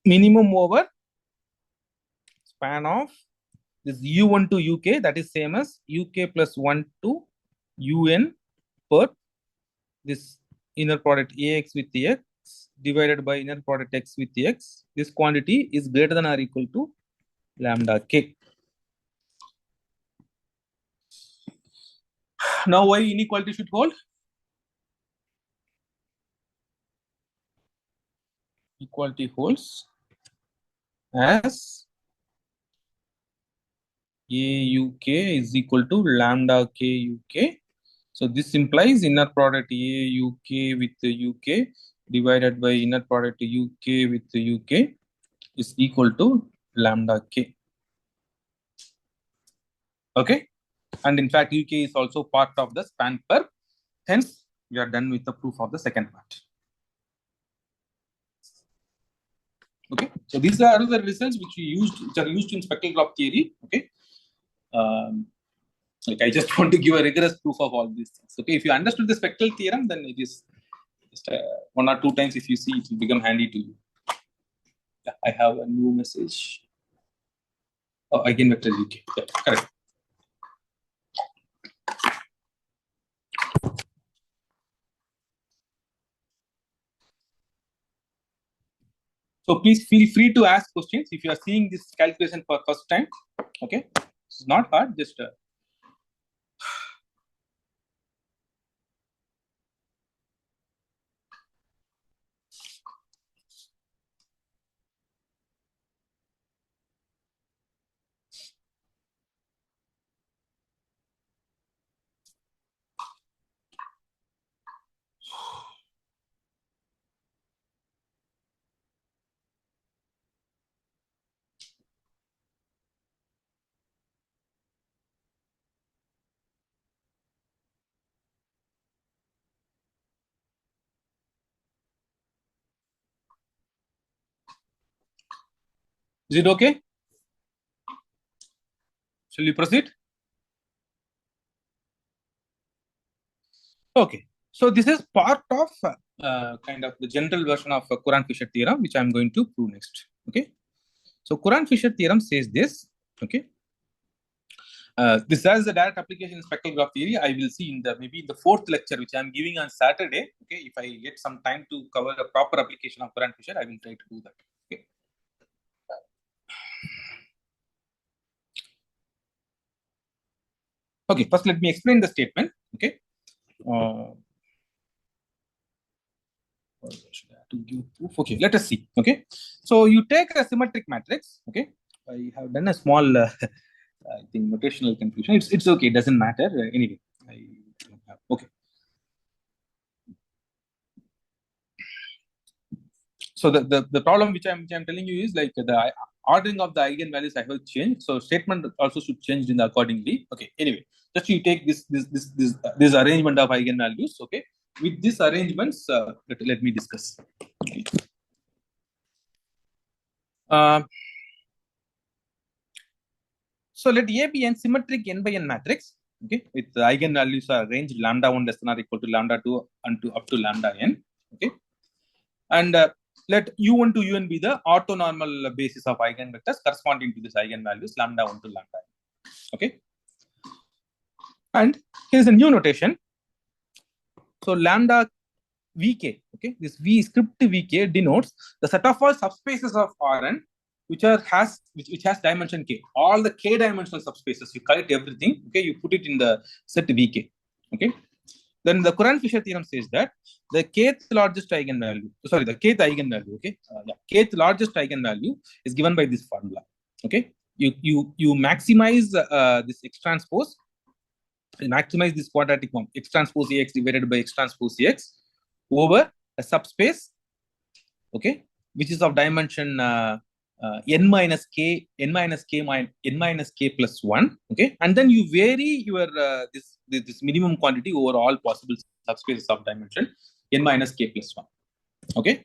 minimum over span of this u1 to uk, that is same as uk plus 1 to un per this inner product ax with x divided by inner product x with x. This quantity is greater than or equal to lambda k. Now why inequality should hold? Equality holds as auk is equal to lambda k uk. So this implies inner product auk with the uk divided by inner product uk with the uk is equal to lambda k. Okay, and in fact uk is also part of the span per. Hence we are done with the proof of the second part. Okay, so these are the results which are used in spectral graph theory. Okay, like I just want to give a rigorous proof of all these things. Okay, if you understood the spectral theorem, then it is just one or two times if you see, it will become handy to you. Yeah, I have a new message. Oh, eigenvector uk. Yeah, correct. So please feel free to ask questions if you are seeing this calculation for first time. Okay, it's not hard. Just is it okay? Shall we proceed? Okay, so this is part of kind of the general version of Courant-Fisher theorem, which I am going to prove next. Okay, so Courant-Fisher theorem says this. Okay, this has a direct application in spectral graph theory. I will see in the maybe in the fourth lecture, which I am giving on Saturday. Okay, if I get some time to cover the proper application of Courant-Fisher, I will try to do that. Okay. Okay, first let me explain the statement. Okay. To give proof. Okay, let us see. Okay, so you take a symmetric matrix. Okay, I have done a small I think notational confusion. It's okay, it doesn't matter. Anyway, I don't have. Okay, so the problem which I'm telling you is like the ordering of the eigenvalues I have changed, so statement also should change in the accordingly. Okay, anyway, just you take this arrangement of eigenvalues. Okay, with these arrangements, let me discuss. Okay. So let A be n symmetric n by n matrix. Okay, with the eigenvalues are ranged lambda 1 less than or equal to lambda 2 and up to lambda n. Okay, and let u1 to un be the orthonormal basis of eigenvectors corresponding to this eigenvalues lambda 1 to lambda n. Okay, and here's a new notation. So lambda vk, okay, this v script vk denotes the set of all subspaces of Rn which has dimension k. All the k dimensional subspaces, you collect everything. Okay, you put it in the set vk. Okay, then the Courant-Fisher theorem says that the kth largest eigenvalue, sorry, the kth eigenvalue, okay, kth largest eigenvalue is given by this formula. Okay, you maximize this X transpose I maximize this quadratic form x transpose Ax divided by x transpose Ax over a subspace, okay, which is of dimension n minus k plus 1, okay, and then you vary your this minimum quantity over all possible subspaces of dimension n minus k plus 1, okay.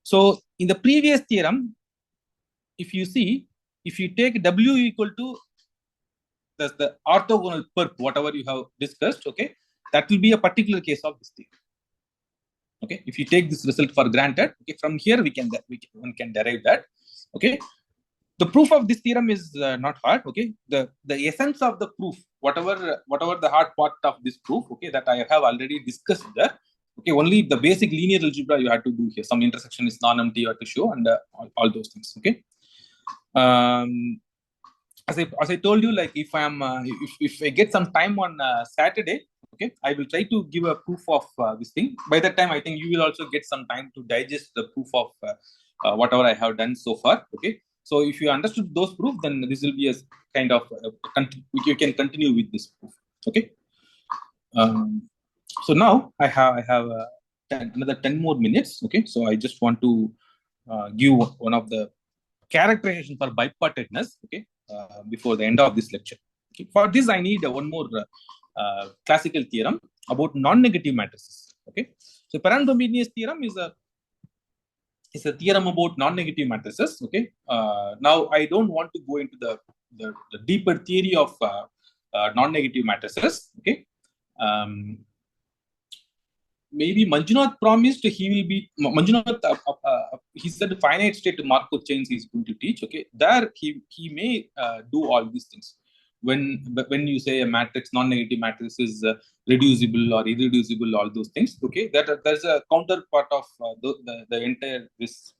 So in the previous theorem, if you see, if you take W equal to the orthogonal perp, whatever you have discussed, okay, that will be a particular case of this theorem. Okay, if you take this result for granted, okay, from here one can derive that. Okay, the proof of this theorem is not hard. Okay, the essence of the proof, whatever the hard part of this proof, okay, that I have already discussed there. Okay, only the basic linear algebra you have to do here. Some intersection is non-empty you have to show, and all those things. Okay. As I told you, like if I get some time on Saturday, okay, I will try to give a proof of this thing. By that time, I think you will also get some time to digest the proof of whatever I have done so far. Okay, so if you understood those proofs, then this will be a kind of you can continue with this proof. Okay. So now I have another 10 more minutes. Okay, so I just want to give one of the characterization for bipartiteness, okay, before the end of this lecture. Okay. For this, I need one more classical theorem about non-negative matrices. Okay, so Perron-Dominius theorem is a theorem about non-negative matrices. Okay, now I don't want to go into the deeper theory of non-negative matrices. Okay. Maybe Manjunath promised he will be Manjunath. He said finite state Markov chains he is going to teach. Okay, there he may do all these things. When you say a matrix, non-negative matrix is reducible or irreducible, all those things. Okay, there's a counterpart of the entire this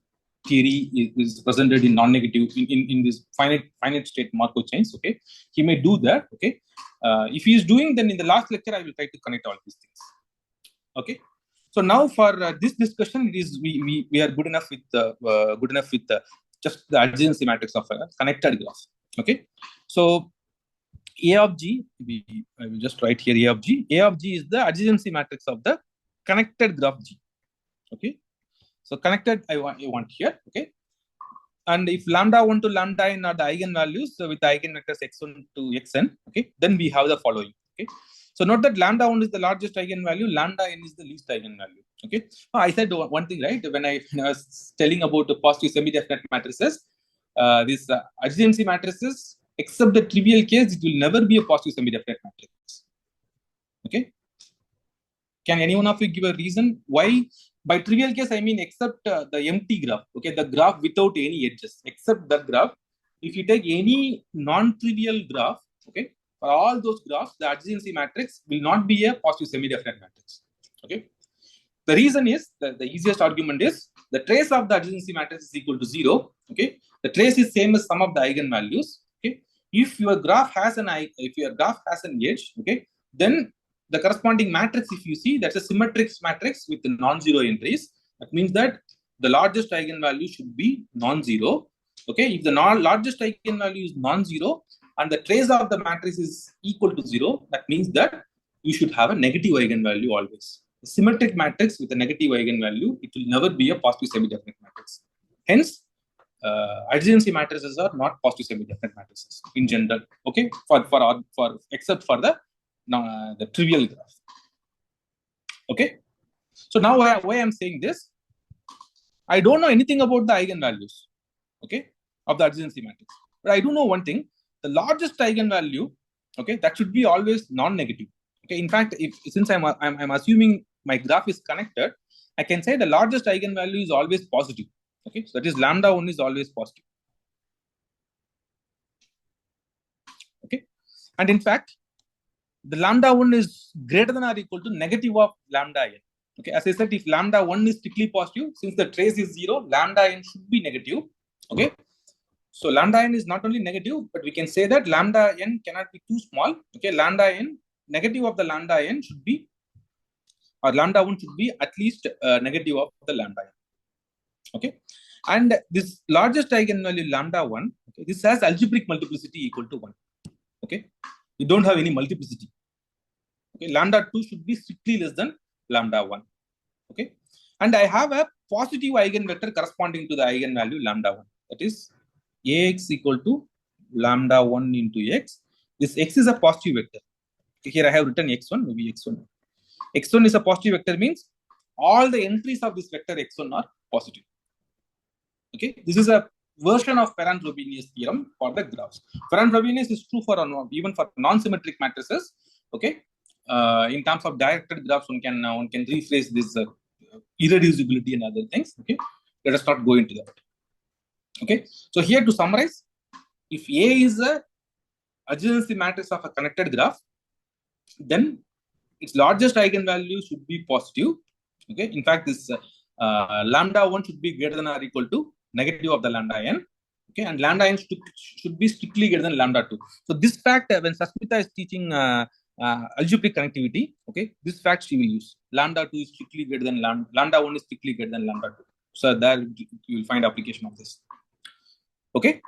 theory is presented in non-negative in this finite state Markov chains. Okay, he may do that. Okay, if he is doing, then in the last lecture I will try to connect all these things. Okay, so now for this discussion, it is we are good enough with just the adjacency matrix of a connected graph. Okay, so A of G, I will just write here A of G. A of G is the adjacency matrix of the connected graph G. Okay, so connected I want here. Okay, and if lambda 1 to lambda n are the eigenvalues with the eigenvectors x1 to xn, okay, then we have the following. Okay, so note that lambda 1 is the largest eigenvalue, lambda n is the least eigenvalue. Okay, I said one thing, right? When I was telling about the positive semi-definite matrices, these adjacency matrices, except the trivial case, it will never be a positive semi-definite matrix. Okay, can anyone of you give a reason why? By trivial case, I mean except the empty graph. Okay, the graph without any edges, except that graph. If you take any non-trivial graph, okay, for all those graphs, the adjacency matrix will not be a positive semi-definite matrix. Okay, the reason is the easiest argument is the trace of the adjacency matrix is equal to 0. Okay, the trace is same as sum of the eigenvalues. Okay, if your graph has an edge, okay, then the corresponding matrix, if you see, that's a symmetric matrix with non-zero entries. That means that the largest eigenvalue should be non-zero. Okay, if the largest eigenvalue is non-zero and the trace of the matrix is equal to 0, that means that you should have a negative eigenvalue always. A symmetric matrix with a negative eigenvalue, it will never be a positive semi-definite matrix. Hence, adjacency matrices are not positive semi-definite matrices in general. Okay, for except for the trivial graph. Okay, so now why I'm saying this, I don't know anything about the eigenvalues, okay, of the adjacency matrix, but I do know one thing: the largest eigenvalue, okay, that should be always non-negative. Okay, in fact, since I'm assuming my graph is connected, I can say the largest eigenvalue is always positive. Okay, so that is lambda 1 is always positive. Okay, and in fact, the lambda 1 is greater than or equal to negative of lambda n. Okay, as I said, if lambda 1 is strictly positive, since the trace is 0, lambda n should be negative. Okay, so lambda n is not only negative, but we can say that lambda n cannot be too small. Okay, lambda n, negative of the lambda n should be, or lambda 1 should be at least negative of the lambda n. Okay, and this largest eigenvalue lambda 1, okay, this has algebraic multiplicity equal to 1. Okay, you don't have any multiplicity. Okay, lambda 2 should be strictly less than lambda 1. Okay, and I have a positive eigenvector corresponding to the eigenvalue lambda 1. That is ax equal to lambda 1 into x. This x is a positive vector. Okay, here I have written x1, maybe x1. x1 is a positive vector, means all the entries of this vector x1 are positive. Okay, this is a version of Ferrand-Frobenius theorem for the graphs. Ferrand-Frobenius is true for even for non-symmetric matrices. Okay, in terms of directed graphs, one can rephrase this irreducibility and other things. Okay, let us not go into that. Okay, so here to summarize, if A is a adjacency matrix of a connected graph, then its largest eigenvalue should be positive. Okay, in fact, this lambda 1 should be greater than or equal to negative of the lambda n. Okay, and lambda n should be strictly greater than lambda 2. So this fact, when Sasmita is teaching algebraic connectivity, okay, this fact she will use. Lambda 2 is strictly greater than lambda 1 is strictly greater than lambda 2. So there you will find application of this. Okay.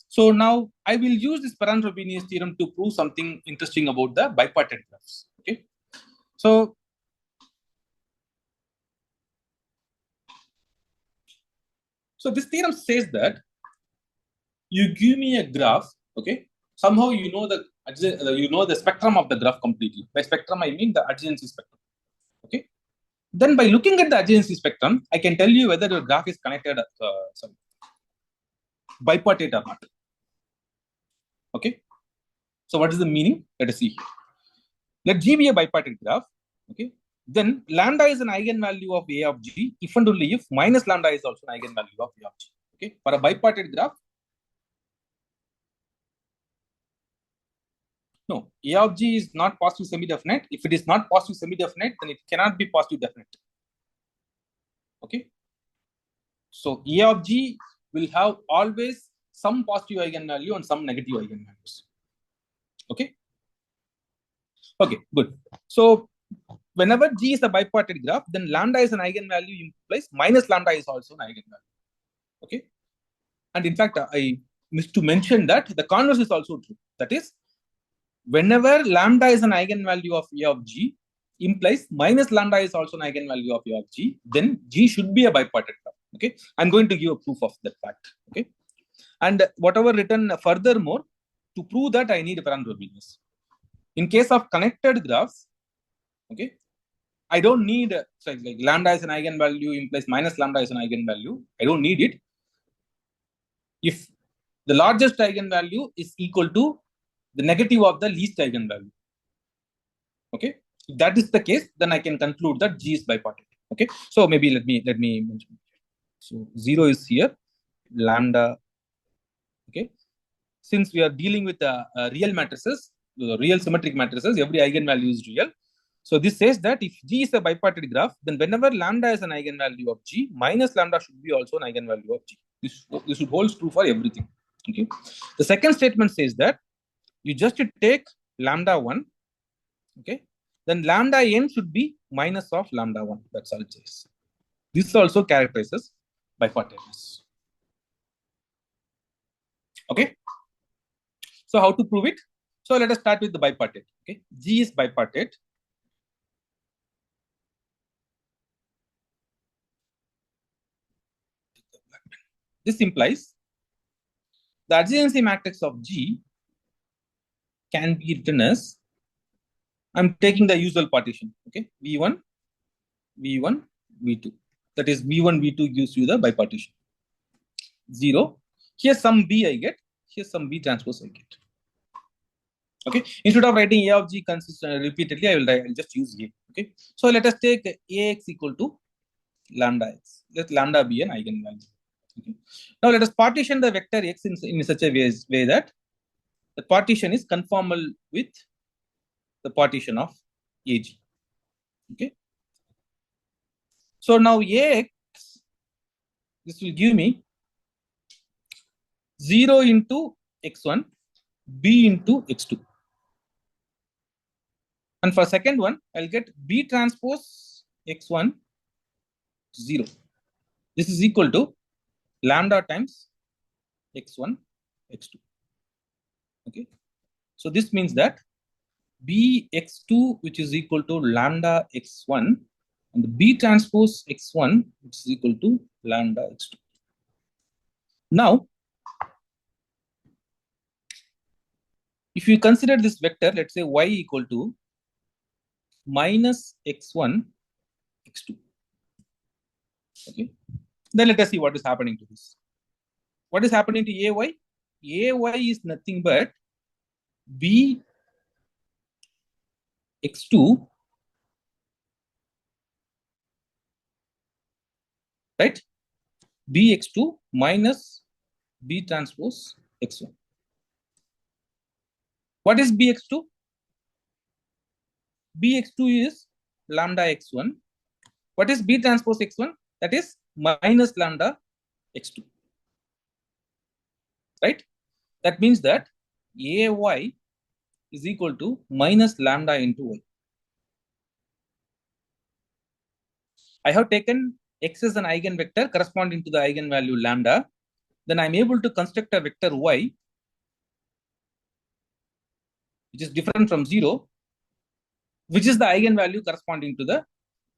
So now I will use this Ferrand-Frobenius theorem to prove something interesting about the bipartite graphs. Okay. So this theorem says that you give me a graph, okay? Somehow you know the spectrum of the graph completely. By spectrum I mean the adjacency spectrum. Okay. Then by looking at the adjacency spectrum, I can tell you whether your graph is connected, bipartite or not. Okay. So what is the meaning? Let us see here. Let G be a bipartite graph. Okay. Then lambda is an eigenvalue of A of G if and only if minus lambda is also an eigenvalue of A of G. Okay. For a bipartite graph, no, A of G is not positive semi-definite. If it is not positive semi-definite, then it cannot be positive definite. Okay. So A of G will have always some positive eigenvalue and some negative eigenvalues. Okay. Okay, good. So whenever G is a bipartite graph, then lambda is an eigenvalue implies minus lambda is also an eigenvalue. Okay. And in fact, I missed to mention that the converse is also true. That is, whenever lambda is an eigenvalue of A of G, implies minus lambda is also an eigenvalue of A of G, then G should be a bipartite graph. Okay. I'm going to give a proof of that fact. Okay. And whatever written furthermore, to prove that I need a Ferrand-Frobenius. In case of connected graphs, okay, I don't need like lambda is an eigenvalue implies minus lambda is an eigenvalue. I don't need it. If the largest eigenvalue is equal to the negative of the least eigenvalue. Okay, if that is the case, then I can conclude that G is bipartite. Okay, so maybe let me mention. So 0 is here, lambda. Okay, since we are dealing with real matrices, real symmetric matrices, every eigenvalue is real. So this says that if G is a bipartite graph, then whenever lambda is an eigenvalue of G, minus lambda should be also an eigenvalue of G. This holds true for everything. Okay. The second statement says that you just take lambda 1, okay, then lambda n should be minus of lambda 1. That's all it says. This also characterizes bipartiteness. Okay. So how to prove it? So let us start with the bipartite. Okay, G is bipartite. This implies the adjacency matrix of G can be written as, I'm taking the usual partition. Okay, V1, V1, V2. That is V1, V2 gives you the bipartition. 0. Here some B I get. Here some B transpose I get. Okay. Instead of writing A of G repeatedly, I'll just use A. Okay. So let us take Ax equal to lambda x. Let lambda be an eigenvalue. Okay. Now let us partition the vector x in such a way that the partition is conformal with the partition of Ag. Okay. So now Ax, this will give me 0 into x1, b into x2. And for second one, I'll get b transpose x1 0. This is equal to lambda times x1, x2. Okay. So this means that B x2 which is equal to lambda x1 and the B transpose x1 which is equal to lambda x2. Now, if you consider this vector, let's say y equal to minus x1 x2. Okay, then let us see what is happening to this. What is happening to ay? Ay is nothing but B x2, right? B x2 minus B transpose x1. What is Bx2? Bx2 is lambda x1. What is B transpose x1? That is minus lambda x2. Right? That means that Ay is equal to minus lambda into y. I have taken x as an eigenvector corresponding to the eigenvalue lambda. Then I'm able to construct a vector y which is different from 0, which is the eigenvalue corresponding to the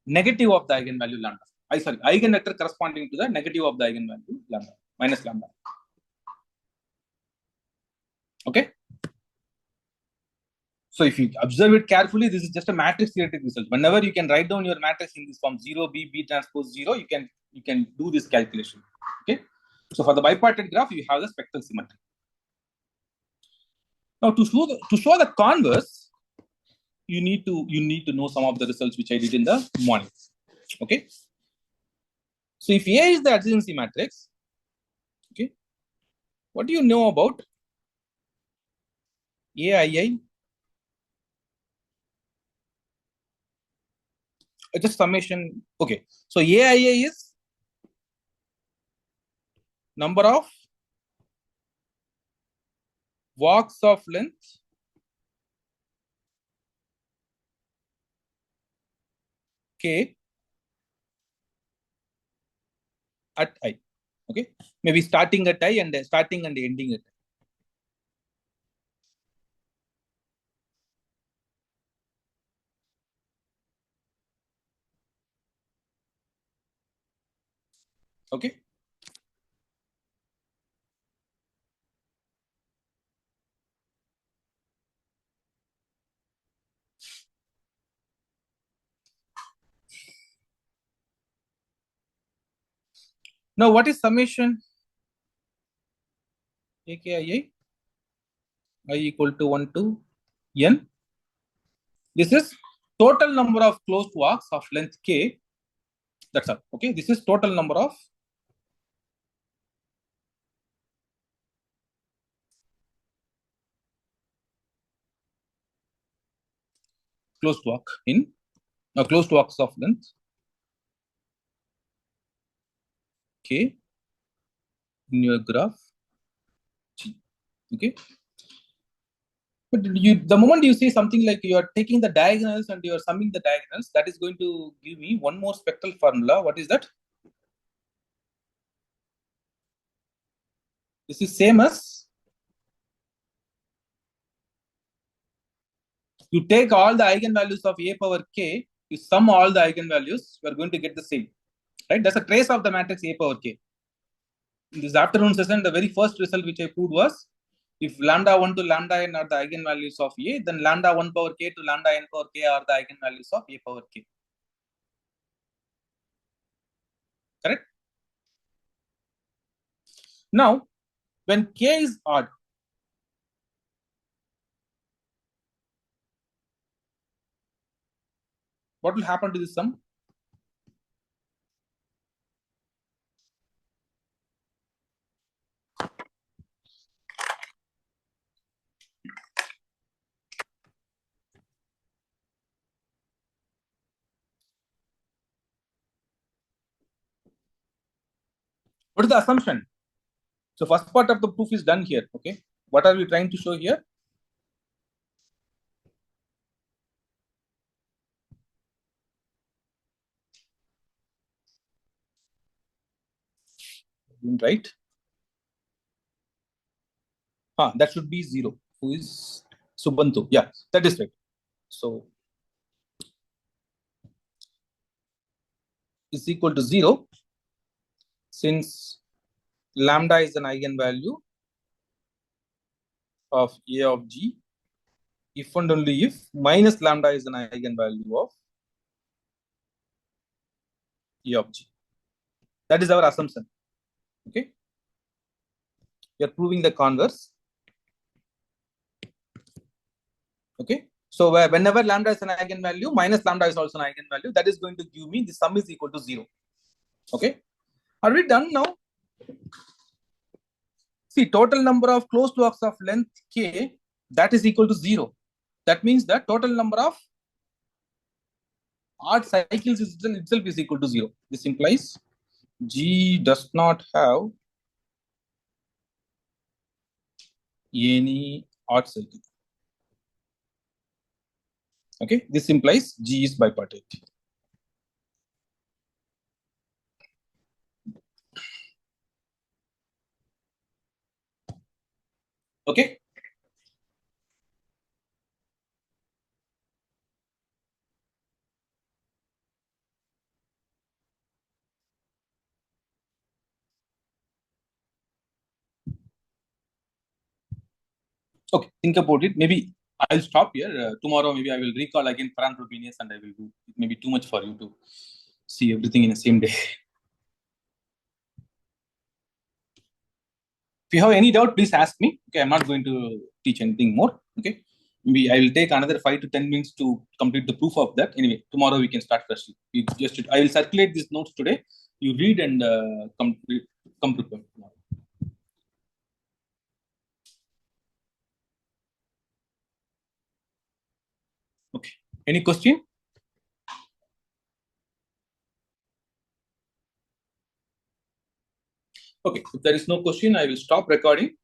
negative of the eigenvalue lambda. Eigenvector corresponding to the negative of the eigenvalue lambda, minus lambda. Okay. So if you observe it carefully, this is just a matrix theoretic result. Whenever you can write down your matrix in this form 0, B transpose 0, you can do this calculation. Okay. So for the bipartite graph, you have the spectral symmetry. Now to show the converse, you need to know some of the results which I did in the morning. Okay. So if A is the adjacency matrix, okay, what do you know about AII? Just summation. Okay. So AII is number of walks of length k at I. Okay, maybe starting at I and starting and ending at I. Okay. Now, what is summation AKII? I equal to 1 to n. This is total number of closed walks of length k. That's all. Okay, this is total number of closed walk in closed walks of length k in your graph G. Okay, but the moment you say something like you are taking the diagonals and you are summing the diagonals, that is going to give me one more spectral formula. What is that? This is same as you take all the eigenvalues of a power k, you sum all the eigenvalues, you are going to get the same. Right? That's a trace of the matrix a power k. In this afternoon session, the very first result which I proved was if lambda 1 to lambda n are the eigenvalues of a, then lambda 1 power k to lambda n power k are the eigenvalues of a power k. Correct? Now, when k is odd, what will happen to this sum? What is the assumption? So first part of the proof is done here. Okay. What are we trying to show here? Right? That should be 0. Who is Subantu? Yeah, that is right. So is equal to 0 since lambda is an eigenvalue of A of G if and only if minus lambda is an eigenvalue of A of G. That is our assumption. Okay. We are proving the converse. Okay. So whenever lambda is an eigenvalue, minus lambda is also an eigenvalue. That is going to give me the sum is equal to 0. Okay. Are we done now? See, total number of closed blocks of length k, that is equal to 0. That means the total number of odd cycles itself is equal to 0. This implies G does not have any odd cycle. Okay, this implies G is bipartite. Okay. Okay, think about it. Maybe I'll stop here. Tomorrow, maybe I will recall again paranthropinus and I will do. It may be too much for you to see everything in the same day. If you have any doubt, please ask me. Okay, I'm not going to teach anything more. Okay, maybe I will take another 5 to 10 minutes to complete the proof of that. Anyway, tomorrow we can start freshly. I will circulate these notes today. You read and come prepared tomorrow. Okay. Any question? Okay. If there is no question, I will stop recording.